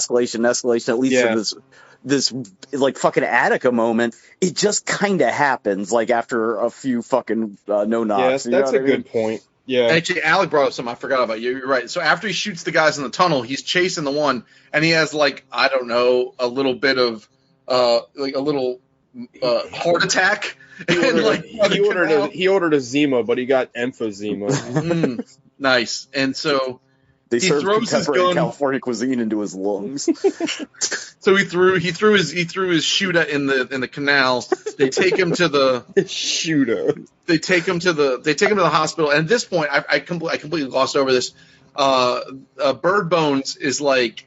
[SPEAKER 7] at least for this like fucking Attica moment. It just kind of happens like after a few fucking no knocks.
[SPEAKER 5] Yes, that's a good point. Yeah.
[SPEAKER 6] Actually, Alec brought up something I forgot about. You're right. So after he shoots the guys in the tunnel, he's chasing the one, and he has like, I don't know, a little bit of like a little heart attack.
[SPEAKER 5] He ordered a Zima, but he got emphysema.
[SPEAKER 6] Nice. And so
[SPEAKER 7] they
[SPEAKER 6] he
[SPEAKER 7] served
[SPEAKER 6] throws his
[SPEAKER 7] contemporary
[SPEAKER 6] gun.
[SPEAKER 7] California cuisine into his lungs.
[SPEAKER 6] So he threw his shooter in the canal. They take him to the
[SPEAKER 5] shooter.
[SPEAKER 6] They take him to the hospital. And at this point, I completely glossed over this. Bird Bones is like,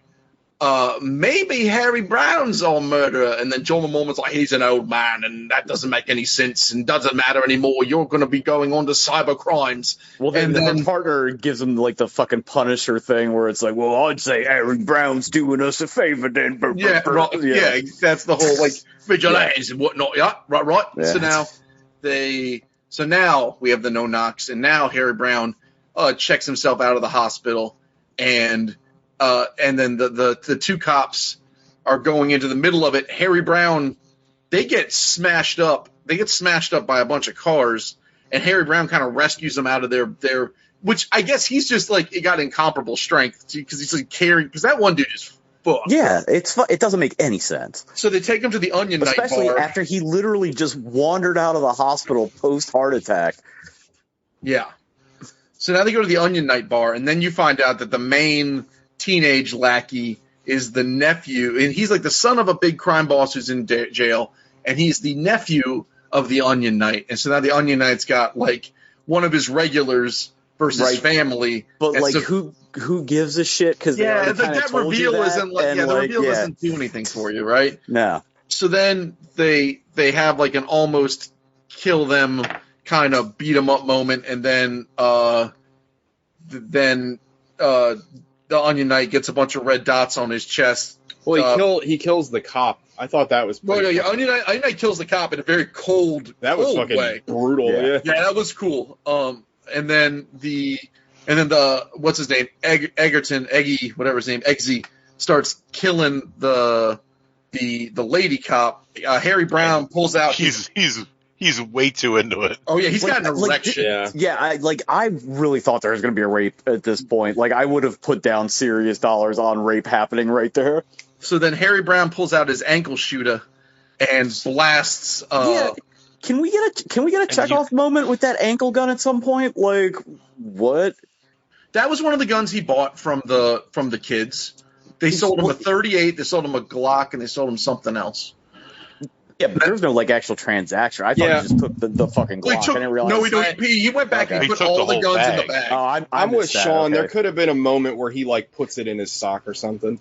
[SPEAKER 6] maybe Harry Brown's all murderer, and then Joel McMorman's like, he's an old man, and that doesn't make any sense, and doesn't matter anymore. You're going to be going on to cyber crimes.
[SPEAKER 7] Well, then the partner gives him like the fucking Punisher thing, where it's like, well, I'd say Harry Brown's doing us a favor, then.
[SPEAKER 6] Yeah, that's the whole like vigilantes and whatnot. Yeah, right. Yeah. So now we have the no knocks, and now Harry Brown checks himself out of the hospital, and then the two cops are going into the middle of it. Harry Brown, they get smashed up. They get smashed up by a bunch of cars, and Harry Brown kind of rescues them out of their which I guess he's just like, it got incomparable strength because he's like carrying, because that one dude is fucked.
[SPEAKER 7] Yeah, it doesn't make any sense.
[SPEAKER 6] So they take him to the Onion Night bar.
[SPEAKER 7] Especially after he literally just wandered out of the hospital post heart attack.
[SPEAKER 6] Yeah. So now they go to the Onion Night bar, and then you find out that the main teenage lackey is the nephew, and he's like the son of a big crime boss who's in jail, and he's the nephew of the Onion Knight. And so now the Onion Knight's got like one of his regulars versus family.
[SPEAKER 7] But like, who gives a shit? Because
[SPEAKER 6] that reveal doesn't do anything for you, right?
[SPEAKER 7] No.
[SPEAKER 6] So then they have like an almost kill them kind of beat them up moment, and then the Onion Knight gets a bunch of red dots on his chest.
[SPEAKER 5] Well, he kills the cop. I thought that was pretty
[SPEAKER 6] cool. Onion Knight kills the cop in a very cold
[SPEAKER 5] fucking
[SPEAKER 6] way.
[SPEAKER 5] Brutal. Yeah,
[SPEAKER 6] that was cool. And then the what's his name, Eggy, whatever his name, Eggsy, starts killing the lady cop. Harry Brown pulls out.
[SPEAKER 8] He's way too into it.
[SPEAKER 6] Oh yeah, he's got an erection.
[SPEAKER 7] I really thought there was going to be a rape at this point. Like, I would have put down serious dollars on rape happening right there.
[SPEAKER 6] So then Harry Brown pulls out his ankle shooter and blasts.
[SPEAKER 7] Can we get a Chekhov moment with that ankle gun at some point? Like, what?
[SPEAKER 6] That was one of the guns he bought from the kids. They sold him a 38, they sold him a Glock, and they sold him something else.
[SPEAKER 7] Yeah, but there's no like actual transaction. I thought he just took the fucking Glock. I didn't realize.
[SPEAKER 6] He went back and put all the guns in the bag.
[SPEAKER 7] Oh,
[SPEAKER 5] I'm with Sean. Okay. There could have been a moment where he like puts it in his sock or something.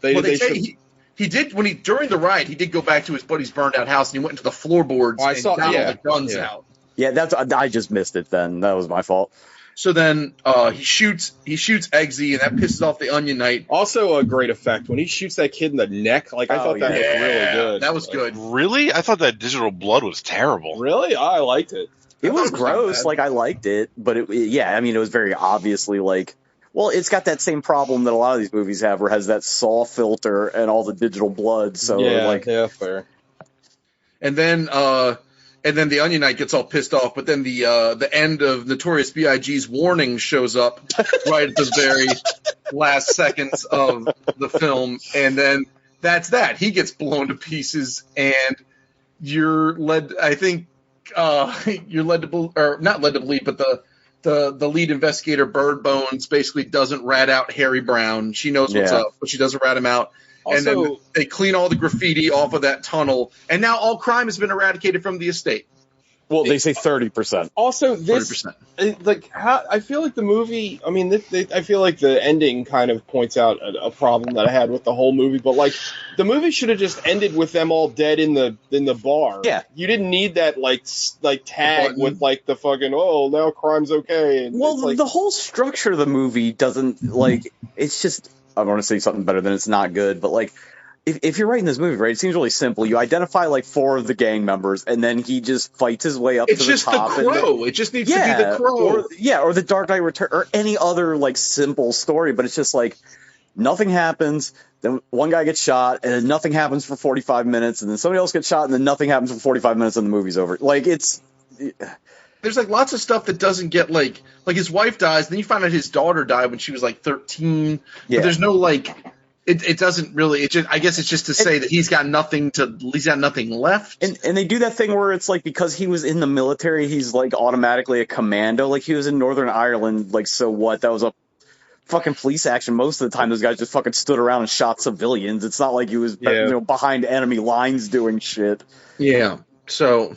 [SPEAKER 6] He did during the ride. He did go back to his buddy's burned out house, and he went into the floorboards and got all the guns out.
[SPEAKER 7] Yeah, I just missed it. Then that was my fault.
[SPEAKER 6] So then he shoots Eggsy, and that pisses off the Onion Knight.
[SPEAKER 5] Also a great effect when he shoots that kid in the neck. Like, I thought that was really good.
[SPEAKER 6] That was good.
[SPEAKER 8] Really? I thought that digital blood was terrible.
[SPEAKER 5] Really? I liked it.
[SPEAKER 7] It was gross. Like, I liked it, but it was very obviously like, well, it's got that same problem that a lot of these movies have, where it has that SAW filter and all the digital blood. So
[SPEAKER 5] fair.
[SPEAKER 6] And then the Onion Knight gets all pissed off, but then the end of Notorious B.I.G.'s warning shows up right at the very last seconds of the film, and then that's that. He gets blown to pieces, and you're led to believe, but the lead investigator, Bird Bones, basically doesn't rat out Harry Brown. She knows what's up, but she doesn't rat him out. Also, and then they clean all the graffiti off of that tunnel, and now all crime has been eradicated from the estate.
[SPEAKER 7] Well, they say 30%.
[SPEAKER 5] Also, this 30%. I feel like the movie. I mean, I feel like the ending kind of points out a problem that I had with the whole movie. But like, the movie should have just ended with them all dead in the bar.
[SPEAKER 7] Yeah,
[SPEAKER 5] you didn't need that like tag with like the fucking now crime's okay. And
[SPEAKER 7] the whole structure of the movie doesn't like. It's just. I want to say something better than it's not good, but like if you're writing this movie, right, it seems really simple. You identify like 4 of the gang members, and then he just fights his way up to the top.
[SPEAKER 6] It's just the Crow. It just needs to be the Crow.
[SPEAKER 7] Or the Dark Knight Return, or any other like simple story. But it's just like nothing happens. Then one guy gets shot, and then nothing happens for 45 minutes, and then somebody else gets shot, and then nothing happens for 45 minutes, and the movie's over. Like
[SPEAKER 6] there's like lots of stuff that doesn't get like his wife dies, then you find out his daughter died when she was like 13.
[SPEAKER 7] Yeah.
[SPEAKER 6] But there's no like. It doesn't really. It just. I guess it's just to say that he's got nothing left.
[SPEAKER 7] And they do that thing where it's like because he was in the military, he's like automatically a commando. Like he was in Northern Ireland. Like so what? That was a fucking police action. Most of the time, those guys just fucking stood around and shot civilians. It's not like he was behind enemy lines doing shit.
[SPEAKER 6] Yeah. So,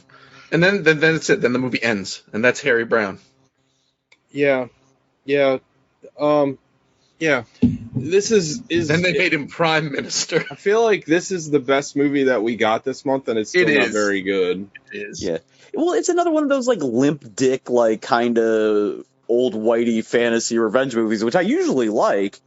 [SPEAKER 6] and then that's it. Then the movie ends, and that's Harry Brown.
[SPEAKER 5] Yeah. Yeah. Yeah. This is
[SPEAKER 6] then they made him prime minister.
[SPEAKER 5] I feel like this is the best movie that we got this month, and it's still not very good.
[SPEAKER 6] It is.
[SPEAKER 7] Yeah. Well, it's another one of those like limp dick, like kind of old whitey fantasy revenge movies, which I usually like.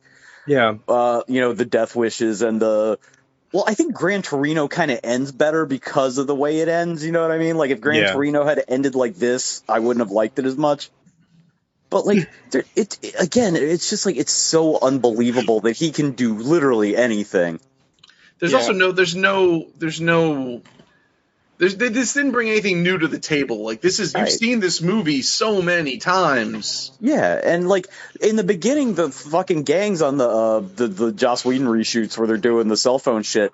[SPEAKER 5] Yeah.
[SPEAKER 7] The Death Wishes and I think Gran Torino kind of ends better because of the way it ends. You know what I mean? Like if Gran Torino had ended like this, I wouldn't have liked it as much. But like, it's just like it's so unbelievable that he can do literally anything.
[SPEAKER 6] There's also this didn't bring anything new to the table. Like this is you've seen this movie so many times.
[SPEAKER 7] Yeah, and like in the beginning, the fucking gangs on the Joss Whedon reshoots where they're doing the cell phone shit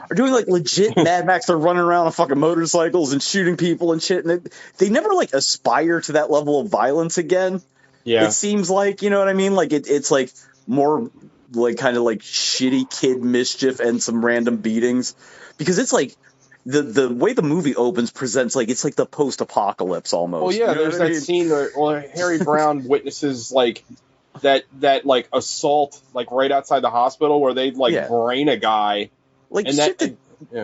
[SPEAKER 7] are doing like legit Mad Max. They're running around on fucking motorcycles and shooting people and shit, and they never like aspire to that level of violence again.
[SPEAKER 5] Yeah.
[SPEAKER 7] It seems like, you know what I mean? Like it's like more like kind of like shitty kid mischief and some random beatings, because it's like the way the movie opens presents like it's like the post-apocalypse almost.
[SPEAKER 5] Well, yeah, there's that scene where Harry Brown witnesses like that like assault like right outside the hospital where they like brain a guy.
[SPEAKER 7] Like and shit that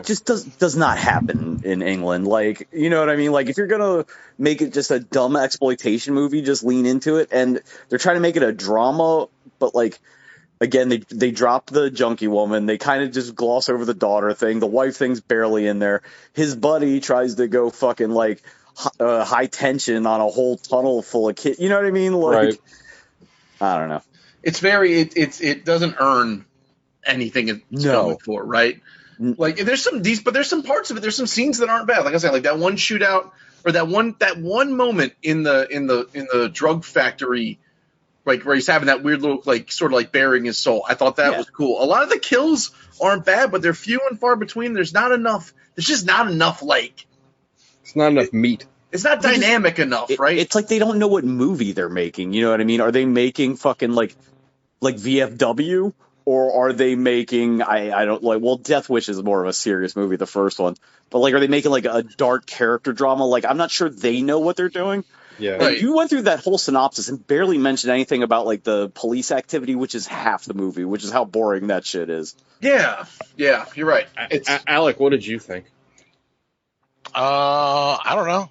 [SPEAKER 7] just does not happen in England. Like, you know what I mean? Like, if you're gonna make it just a dumb exploitation movie, just lean into it. And they're trying to make it a drama, but like, again, they drop the junkie woman. They kind of just gloss over the daughter thing. The wife thing's barely in there. His buddy tries to go fucking like high tension on a whole tunnel full of kids. You know what I mean? Like, I don't know.
[SPEAKER 6] It's very it doesn't earn anything it's going for, right? Like there's some parts of it. There's some scenes that aren't bad. Like I said, like that one shootout or that one moment in the drug factory, like where he's having that weird little like sort of like bearing his soul. I thought that was cool. A lot of the kills aren't bad, but they're few and far between. There's not enough. There's just not enough like.
[SPEAKER 5] It's not enough meat.
[SPEAKER 6] It's not dynamic enough, right?
[SPEAKER 7] It's like they don't know what movie they're making. You know what I mean? Are they making fucking like VFW? Or are they making, I don't like, well, Death Wish is more of a serious movie, the first one. But, like, are they making, like, a dark character drama? Like, I'm not sure they know what they're doing.
[SPEAKER 5] Yeah.
[SPEAKER 7] Right. You went through that whole synopsis and barely mentioned anything about, like, the police activity, which is half the movie, which is how boring that shit is.
[SPEAKER 6] Yeah, you're right.
[SPEAKER 5] Alec, what did you think?
[SPEAKER 8] I don't know.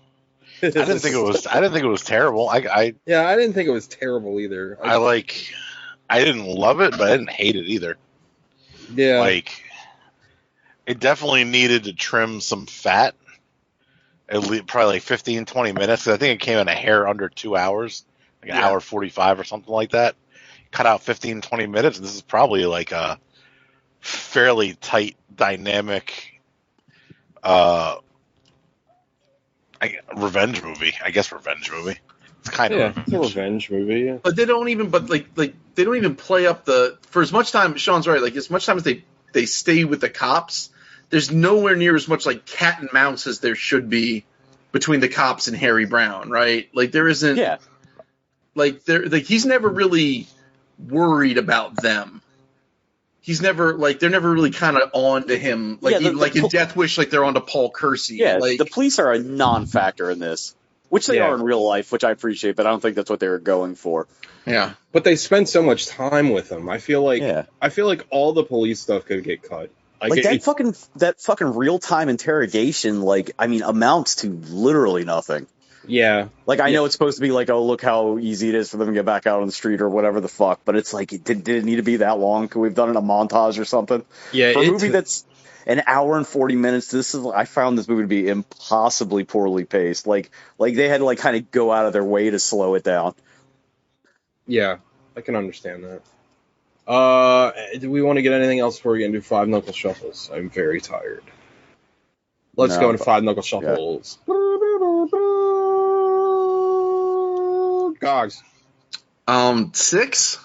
[SPEAKER 8] I didn't think it was terrible. I
[SPEAKER 5] didn't think it was terrible either.
[SPEAKER 8] I didn't love it, but I didn't hate it either.
[SPEAKER 5] Yeah.
[SPEAKER 8] Like, it definitely needed to trim some fat. At least probably like 15, 20 minutes. I think it came in a hair under 2 hours. Like an hour 45 or something like that. Cut out 15, 20 minutes, and this is probably like a fairly tight, dynamic revenge movie. I guess revenge movie. It's kind of
[SPEAKER 5] it's a revenge movie. Yeah.
[SPEAKER 6] But they don't even play up for as much time. Sean's right. Like as much time as they stay with the cops, there's nowhere near as much like cat and mouse as there should be between the cops and Harry Brown, right? Like there isn't.
[SPEAKER 7] Yeah.
[SPEAKER 6] Like he's never really worried about them. He's never they're never really kind of on to him. Like in Death Wish, like they're on to Paul Kersey.
[SPEAKER 7] Yeah.
[SPEAKER 6] Like,
[SPEAKER 7] the police are a non-factor in this. Which they are in real life, which I appreciate, but I don't think that's what they were going for.
[SPEAKER 6] Yeah,
[SPEAKER 5] but they spend so much time with him. I feel like all the police stuff could get cut.
[SPEAKER 7] Like that fucking real time interrogation. Like, I mean, amounts to literally nothing.
[SPEAKER 5] Yeah.
[SPEAKER 7] Like, I know it's supposed to be like, oh, look how easy it is for them to get back out on the street or whatever the fuck, but it's like, did it need to be that long? Could we have done it in a montage or something?
[SPEAKER 5] Yeah,
[SPEAKER 7] For a movie that's an hour and 40 minutes, I found this movie to be impossibly poorly paced. Like they had to like kind of go out of their way to slow it down.
[SPEAKER 5] Yeah, I can understand that. Do we want to get anything else before we get into Five Knuckle Shuffles? I'm very tired. Let's go into Five Knuckle Shuffles. Yeah. Gogs.
[SPEAKER 6] 6,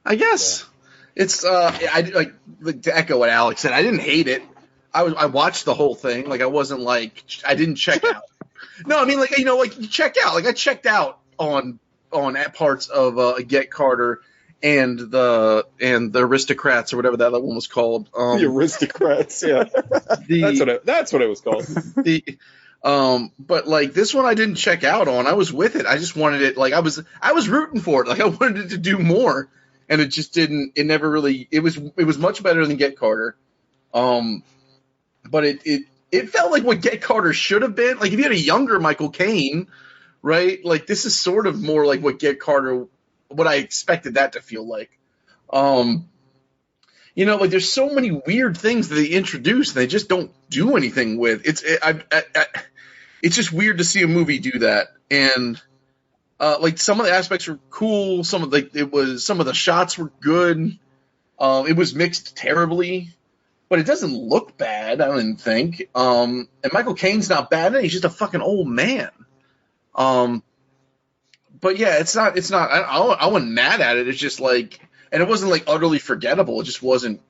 [SPEAKER 6] I guess. Yeah. It's I like to echo what Alex said. I didn't hate it. I watched the whole thing. Like, I wasn't like, I didn't check out. No, I mean, like, you know, like, you check out. Like, I checked out on parts of Get Carter and the Aristocrats or whatever that one was called.
[SPEAKER 5] The Aristocrats, yeah. That's what it was called.
[SPEAKER 6] But like, this one I didn't check out on. I was with it. I just wanted it. Like, I was rooting for it. Like, I wanted it to do more, and it just didn't. It never really. It was much better than Get Carter. But it felt like what Get Carter should have been. Like, if you had a younger Michael Caine, right? Like, this is sort of more like what Get Carter, what I expected that to feel like. You know, like, there's so many weird things that they introduce and they just don't do anything with. It's just weird to see a movie do that. And like, some of the aspects were cool. Some of the shots were good. It was mixed terribly, but it doesn't look bad, I don't think. And Michael Caine's not bad. He's just a fucking old man. But yeah, it's not. I wasn't mad at it. It's just like, and it wasn't like utterly forgettable. It just wasn't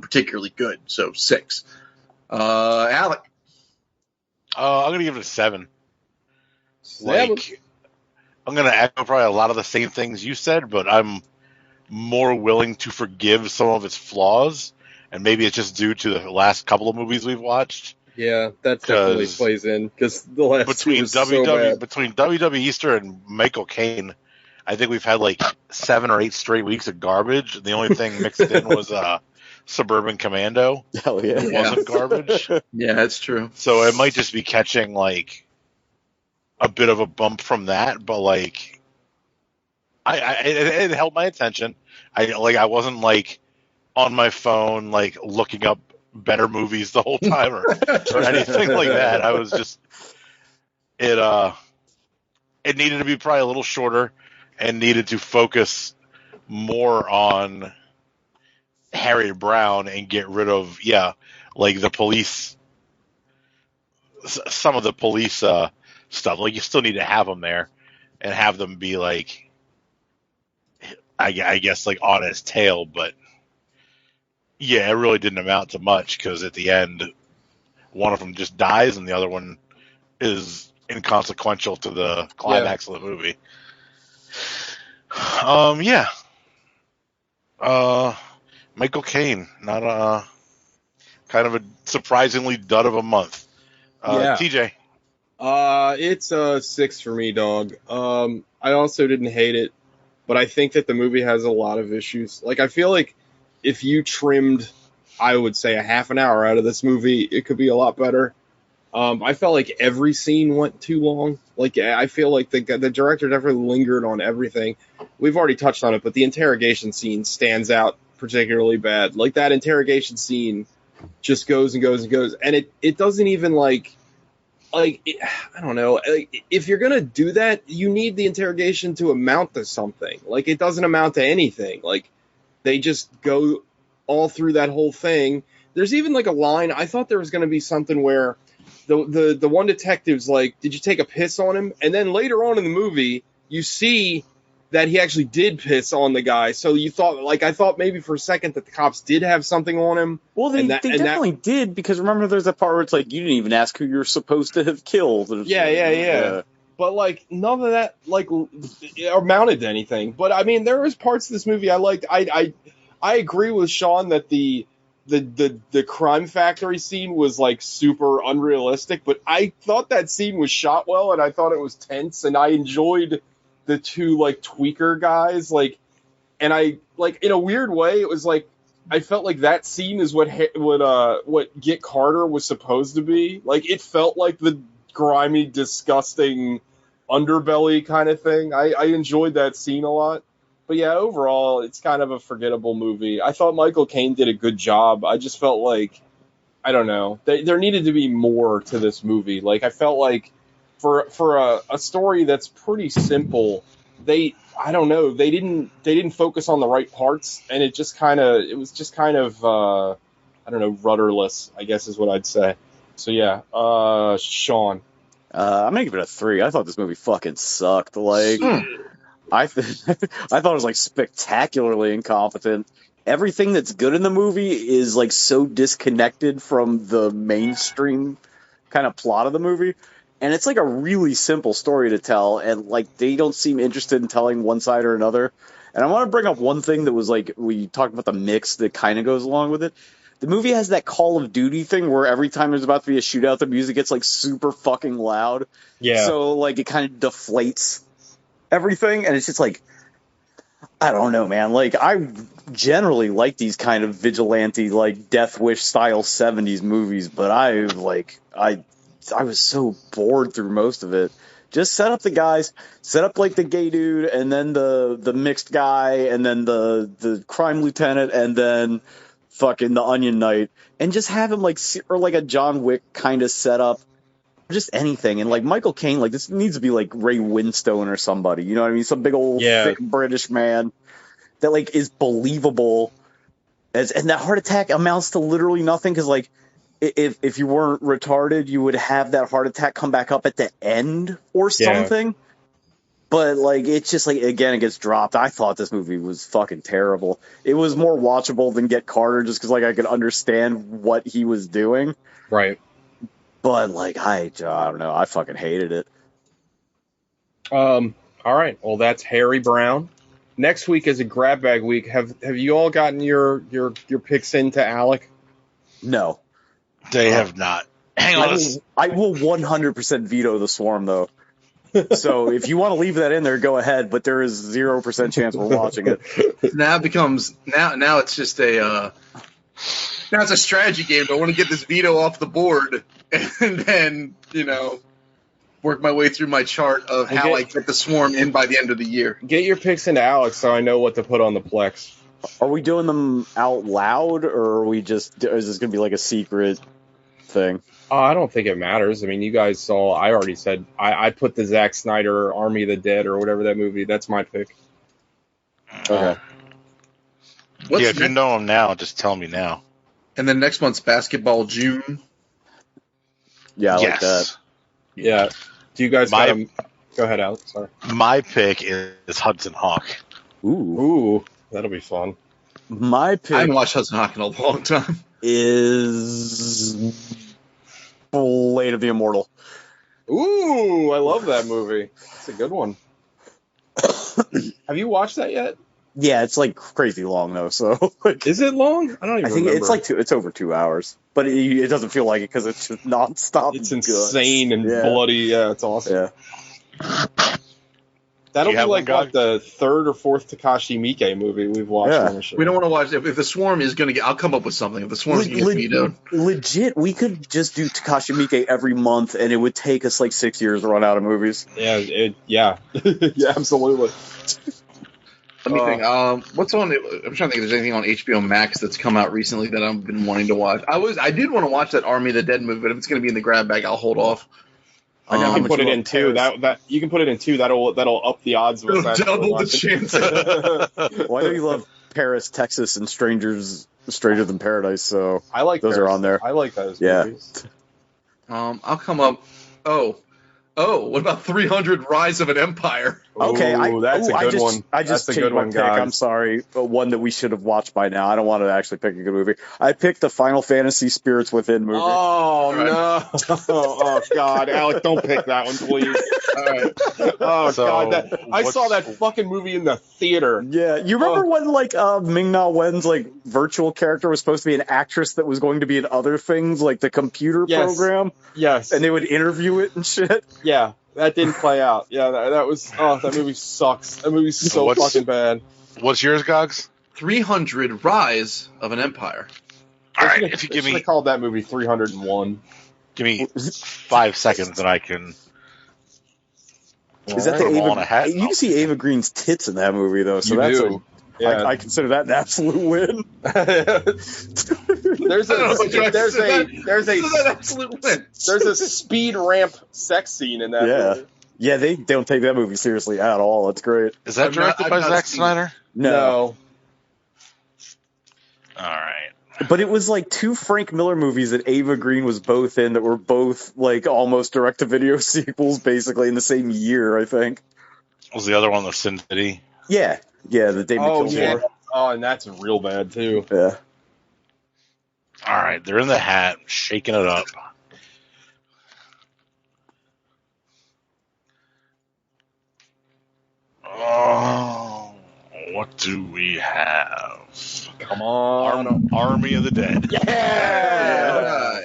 [SPEAKER 6] particularly good. So 6. Alec.
[SPEAKER 8] I'm gonna give it a 7. Like, I'm gonna echo probably a lot of the same things you said, but I'm more willing to forgive some of its flaws, and maybe it's just due to the last couple of movies we've watched.
[SPEAKER 5] Yeah, that definitely plays in, because the last
[SPEAKER 8] between WWE Easter and Michael Caine, I think we've had like 7 or 8 straight weeks of garbage. The only thing mixed in was Suburban Commando.
[SPEAKER 7] Hell yeah.
[SPEAKER 8] It wasn't garbage.
[SPEAKER 6] Yeah, that's true.
[SPEAKER 8] So it might just be catching like a bit of a bump from that, but like it held my attention. I wasn't like on my phone like looking up better movies the whole time or anything like that. I was just it needed to be probably a little shorter and needed to focus more on Harry Brown and get rid of like the police, some of the police stuff. Like, you still need to have them there and have them be like, I guess, like on his tail, but yeah, it really didn't amount to much, because at the end, one of them just dies and the other one is inconsequential to the climax of the movie. Michael Caine, not kind of a surprisingly dud of a month. TJ.
[SPEAKER 5] It's a 6 for me, dog. I also didn't hate it, but I think that the movie has a lot of issues. Like, I feel like if you trimmed, I would say, a half an hour out of this movie, it could be a lot better. I felt like every scene went too long. Like, I feel like the director definitely lingered on everything. We've already touched on it, but the interrogation scene stands out particularly bad. Like, that interrogation scene just goes and goes and goes, and it doesn't even I don't know. Like, if you're gonna do that, you need the interrogation to amount to something. Like, it doesn't amount to anything. Like, they just go all through that whole thing. There's even like a line. I thought there was going to be something where the one detective's like, "Did you take a piss on him?" And then later on in the movie, you see that he actually did piss on the guy. So you thought, like, I thought maybe for a second that the cops did have something on him.
[SPEAKER 7] Well, they definitely did, because remember, there's a part where it's like, you didn't even ask who you're supposed to have killed.
[SPEAKER 5] Yeah. But, like, none of that, like, amounted to anything. But, I mean, there was parts of this movie I liked. I agree with Sean that the crime factory scene was, like, super unrealistic. But I thought that scene was shot well, and I thought it was tense, and I enjoyed the two, like, tweaker guys. Like, and I, like, in a weird way, it was like, I felt like that scene is what Get Carter was supposed to be. Like, it felt like the grimy, disgusting, underbelly kind of thing. I enjoyed that scene a lot. But yeah, overall, it's kind of a forgettable movie. I thought Michael Caine did a good job. I just felt like, I don't know, there needed to be more to this movie. Like, I felt like for a story that's pretty simple, I don't know, they didn't focus on the right parts, and it was just kind of I don't know, rudderless, I guess is what I'd say. So yeah, Sean.
[SPEAKER 7] I'm gonna give it a 3. I thought this movie fucking sucked. Like, I thought it was like spectacularly incompetent. Everything that's good in the movie is like so disconnected from the mainstream kind of plot of the movie. And it's like a really simple story to tell, and like they don't seem interested in telling one side or another. And I want to bring up one thing that was like, we talked about the mix that kind of goes along with it. The movie has that Call of Duty thing where every time there's about to be a shootout, the music gets like super fucking loud.
[SPEAKER 5] Yeah.
[SPEAKER 7] So like it kind of deflates everything, and it's just like, I don't know, man. Like, I generally like these kind of vigilante, like Death Wish style 70s movies, but I was so bored through most of it. Just set up the guys, set up like the gay dude, and then the mixed guy, and then the crime lieutenant, and then fucking the Onion Knight, and just have him like, or like a John Wick kind of setup, or just anything. And like Michael Caine, like this needs to be like Ray Winstone or somebody, you know what I mean? Some big old thick British man that like is believable. And that heart attack amounts to literally nothing, because like if you weren't retarded, you would have that heart attack come back up at the end or something. But, like, it's just, like, again, it gets dropped. I thought this movie was fucking terrible. It was more watchable than Get Carter, just because, like, I could understand what he was doing.
[SPEAKER 5] Right.
[SPEAKER 7] But, like, I don't know. I fucking hated it.
[SPEAKER 5] All right. Well, that's Harry Brown. Next week is a grab bag week. Have you all gotten your picks into Alec?
[SPEAKER 7] No.
[SPEAKER 8] They have not. Hang on.
[SPEAKER 7] I will 100% veto the Swarm, though. So if you want to leave that in there, go ahead. But there is 0% chance we're watching it.
[SPEAKER 6] Now it becomes now it's just now it's a strategy game. I want to get this veto off the board, and then work my way through my chart of how I get the Swarm in by the end of the year.
[SPEAKER 5] Get your picks into Alex so I know what to put on the Plex.
[SPEAKER 7] Are we doing them out loud, or are we is this going to be like a secret thing?
[SPEAKER 5] I don't think it matters. I mean, you guys saw, I already said, I put the Zack Snyder Army of the Dead or whatever that movie. That's my pick.
[SPEAKER 7] Okay.
[SPEAKER 8] If you know them now, just tell me now.
[SPEAKER 6] And then next month's Basketball June.
[SPEAKER 7] Yeah, I like that.
[SPEAKER 5] Yeah. Do you guys got them? Go ahead, Alex. Sorry.
[SPEAKER 8] My pick is Hudson Hawk.
[SPEAKER 5] Ooh, that'll be fun.
[SPEAKER 7] My pick.
[SPEAKER 6] I haven't watched Hudson Hawk in a long time.
[SPEAKER 7] Is Blade of the Immortal.
[SPEAKER 5] Ooh, I love that movie. It's a good one. Have you watched that yet?
[SPEAKER 7] Yeah, it's like crazy long though. So
[SPEAKER 5] is it long? I don't even. I think
[SPEAKER 7] remember. It's over 2 hours, but it doesn't feel like it because it's just nonstop.
[SPEAKER 5] It's insane and bloody. Yeah, it's awesome.
[SPEAKER 7] Yeah.
[SPEAKER 5] That'll be like the third or fourth Takashi Miike movie we've watched on the show.
[SPEAKER 6] We don't want to watch it. If the Swarm is going to get, I'll come up with something. If the Swarm's going to get vetoed.
[SPEAKER 7] Legit, we could just do Takashi Miike every month, and it would take us like 6 years to run out of movies.
[SPEAKER 5] Yeah, yeah, absolutely.
[SPEAKER 6] Let me think. What's on? I'm trying to think if there's anything on HBO Max that's come out recently that I've been wanting to watch. I did want to watch that Army of the Dead movie, but if it's going to be in the grab bag, I'll hold off.
[SPEAKER 5] You can put it in 2. That you can put it in 2. That'll up the odds.
[SPEAKER 6] It'll double the chance.
[SPEAKER 7] Well, I know you love Paris, Texas, and Stranger Than Paradise. So
[SPEAKER 5] I like
[SPEAKER 7] those
[SPEAKER 5] Paris.
[SPEAKER 7] are on there.
[SPEAKER 5] I like those movies.
[SPEAKER 6] I'll come up. Oh, what about 300 Rise of an Empire?
[SPEAKER 7] Okay,
[SPEAKER 5] that's a good one.
[SPEAKER 7] I just
[SPEAKER 5] picked my pick.
[SPEAKER 7] I'm sorry, but one that we should have watched by now. I don't want to actually pick a good movie. I picked the Final Fantasy Spirits Within movie.
[SPEAKER 5] Oh, no. Oh, God. Alec, don't pick that one, please. All right. Oh, God. I saw that fucking movie in the theater.
[SPEAKER 7] Yeah. You remember when, like, Ming-Na Wen's, like, virtual character was supposed to be an actress that was going to be in other things, like the computer program?
[SPEAKER 5] Yes.
[SPEAKER 7] And they would interview it and shit?
[SPEAKER 5] Yeah. That didn't play out. Yeah, that movie sucks. That movie's so fucking bad.
[SPEAKER 8] What's yours, Gogs?
[SPEAKER 6] 300 Rise of an Empire.
[SPEAKER 8] All right, if you give me...
[SPEAKER 5] I called that movie 301.
[SPEAKER 8] Give me 5 seconds and I can...
[SPEAKER 7] Is that
[SPEAKER 8] Put
[SPEAKER 7] the
[SPEAKER 8] 'em all in a
[SPEAKER 7] Ava?
[SPEAKER 8] hat.
[SPEAKER 7] You can see Ava Green's tits in that movie though, so
[SPEAKER 5] You
[SPEAKER 7] that's
[SPEAKER 5] do. Yeah.
[SPEAKER 7] I consider that an absolute win.
[SPEAKER 5] There's
[SPEAKER 6] I don't know what you
[SPEAKER 5] there's
[SPEAKER 6] said.
[SPEAKER 5] there's
[SPEAKER 6] This is an absolute win.
[SPEAKER 5] there's a speed ramp sex scene in that
[SPEAKER 7] Yeah.
[SPEAKER 5] movie.
[SPEAKER 7] Yeah, they don't take that movie seriously at all. It's great.
[SPEAKER 8] Is that directed by Zack Snyder?
[SPEAKER 7] No.
[SPEAKER 8] All right.
[SPEAKER 7] But it was like two Frank Miller movies that Ava Green was both in that were both like almost direct-to-video sequels basically in the same year, I think.
[SPEAKER 8] Was the other one the Sin City?
[SPEAKER 7] Yeah. Yeah, the David
[SPEAKER 5] Oh
[SPEAKER 7] Kills
[SPEAKER 5] yeah.
[SPEAKER 7] one.
[SPEAKER 5] Oh, and that's real bad too.
[SPEAKER 7] Yeah.
[SPEAKER 8] All right, they're in the hat, shaking it up. Oh, what do we have?
[SPEAKER 5] Come on.
[SPEAKER 8] Army of the Dead.
[SPEAKER 5] Yeah.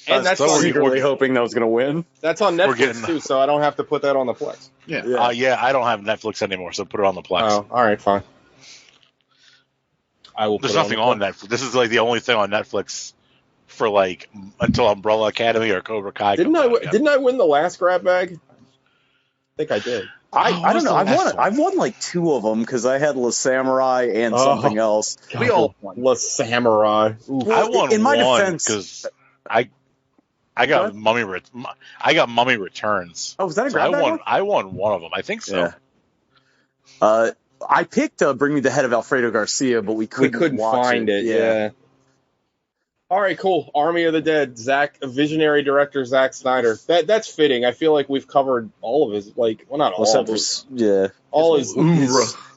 [SPEAKER 5] And that's
[SPEAKER 7] I was
[SPEAKER 5] on,
[SPEAKER 7] secretly hoping that was going to win.
[SPEAKER 5] that's on
[SPEAKER 8] We're
[SPEAKER 5] Netflix
[SPEAKER 8] getting-
[SPEAKER 5] too, so I don't have to put that on the Plex.
[SPEAKER 6] Yeah.
[SPEAKER 8] Yeah, I don't have Netflix anymore, so put it on the Plex.
[SPEAKER 5] Oh, all right, fine. I will.
[SPEAKER 8] There's
[SPEAKER 5] put it
[SPEAKER 8] nothing
[SPEAKER 5] the
[SPEAKER 8] on
[SPEAKER 5] Plex.
[SPEAKER 8] Netflix. This is like the only thing on Netflix for like until Umbrella Academy or Cobra Kai.
[SPEAKER 5] Didn't
[SPEAKER 8] comes
[SPEAKER 5] I?
[SPEAKER 8] out again.
[SPEAKER 5] Didn't I win the last grab bag? I think I did.
[SPEAKER 7] I
[SPEAKER 8] what
[SPEAKER 7] don't
[SPEAKER 8] was
[SPEAKER 7] know.
[SPEAKER 8] the last one?
[SPEAKER 7] I've won like two of them because I had La Samurai and something else.
[SPEAKER 6] We all won.
[SPEAKER 5] La Samurai. Ooh.
[SPEAKER 8] I won
[SPEAKER 7] in my
[SPEAKER 8] one
[SPEAKER 7] defense-
[SPEAKER 8] because I got I got Mummy Returns.
[SPEAKER 7] Oh, was that a
[SPEAKER 8] So I
[SPEAKER 7] grab bag
[SPEAKER 8] won.
[SPEAKER 7] one?
[SPEAKER 8] I won one of them. I think so.
[SPEAKER 7] Yeah. I picked Bring Me the Head of Alfredo Garcia, but we couldn't watch
[SPEAKER 5] find it. Yeah. All right, cool. Army of the Dead. Visionary director Zack Snyder. That's fitting. I feel like we've covered all of his, like, well, not all,
[SPEAKER 7] Except
[SPEAKER 5] but
[SPEAKER 7] for,
[SPEAKER 5] all his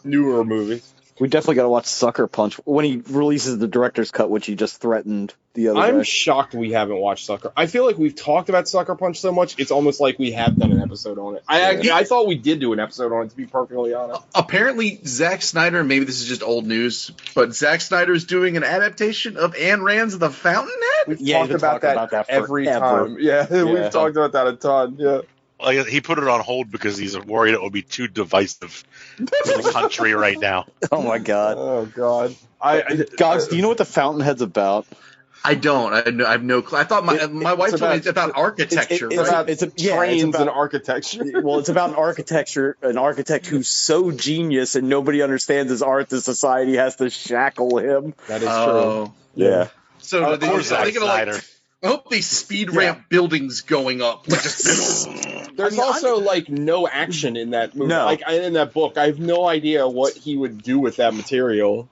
[SPEAKER 5] newer movies.
[SPEAKER 7] we definitely got to watch Sucker Punch when he releases the director's cut, which he just threatened the other
[SPEAKER 5] I'm
[SPEAKER 7] day.
[SPEAKER 5] shocked we haven't watched Sucker. I feel like we've talked about Sucker Punch so much, it's almost like we have done an episode on it. I thought we did do an episode on it, to be perfectly honest.
[SPEAKER 6] Apparently, Zack Snyder, maybe this is just old news, but Zack Snyder is doing an adaptation of Ayn Rand's The Fountainhead?
[SPEAKER 5] We've
[SPEAKER 7] Yeah,
[SPEAKER 5] talked
[SPEAKER 7] he's been
[SPEAKER 5] about
[SPEAKER 7] talking
[SPEAKER 5] that,
[SPEAKER 7] about that
[SPEAKER 5] every
[SPEAKER 7] forever.
[SPEAKER 5] time. Yeah, we've talked about that a ton. Yeah.
[SPEAKER 8] Like, he put it on hold because he's worried it will be too divisive for the country right now.
[SPEAKER 7] Oh my god.
[SPEAKER 5] Oh God.
[SPEAKER 7] Gogs, do you know what The Fountainhead's about?
[SPEAKER 6] I don't. I have no clue. I thought my wife told me it's about architecture.
[SPEAKER 7] it's
[SPEAKER 6] right?
[SPEAKER 5] about trains
[SPEAKER 7] about-
[SPEAKER 5] and architecture.
[SPEAKER 7] Well, it's about an architect who's so genius and nobody understands his art, the society has to shackle him.
[SPEAKER 5] That is
[SPEAKER 6] Oh.
[SPEAKER 7] Yeah.
[SPEAKER 6] So
[SPEAKER 8] Of
[SPEAKER 6] they,
[SPEAKER 8] course,
[SPEAKER 6] are
[SPEAKER 8] Zack
[SPEAKER 6] they gonna
[SPEAKER 8] Snyder.
[SPEAKER 6] I hope they speed ramp buildings going up. Like just,
[SPEAKER 5] true. There's also like no action in that movie.
[SPEAKER 7] No.
[SPEAKER 5] Like in that book, I have no idea what he would do with that material.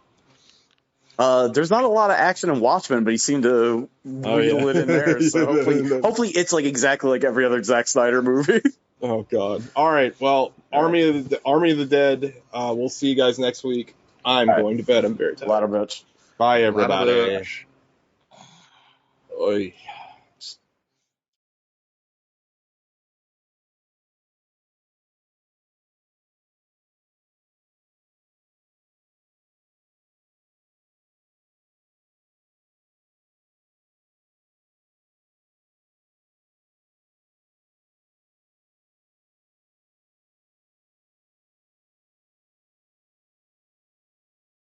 [SPEAKER 7] There's not a lot of action in Watchmen, but he seemed to wheel it in there. So hopefully it's like exactly like every other Zack Snyder movie.
[SPEAKER 5] Oh God. All right. Well, Army of the Dead. We'll see you guys next week. I'm going to bed. I'm very tired.
[SPEAKER 7] Ladder bitch.
[SPEAKER 5] Bye, everybody.
[SPEAKER 6] Ladder bitch.
[SPEAKER 5] Oy.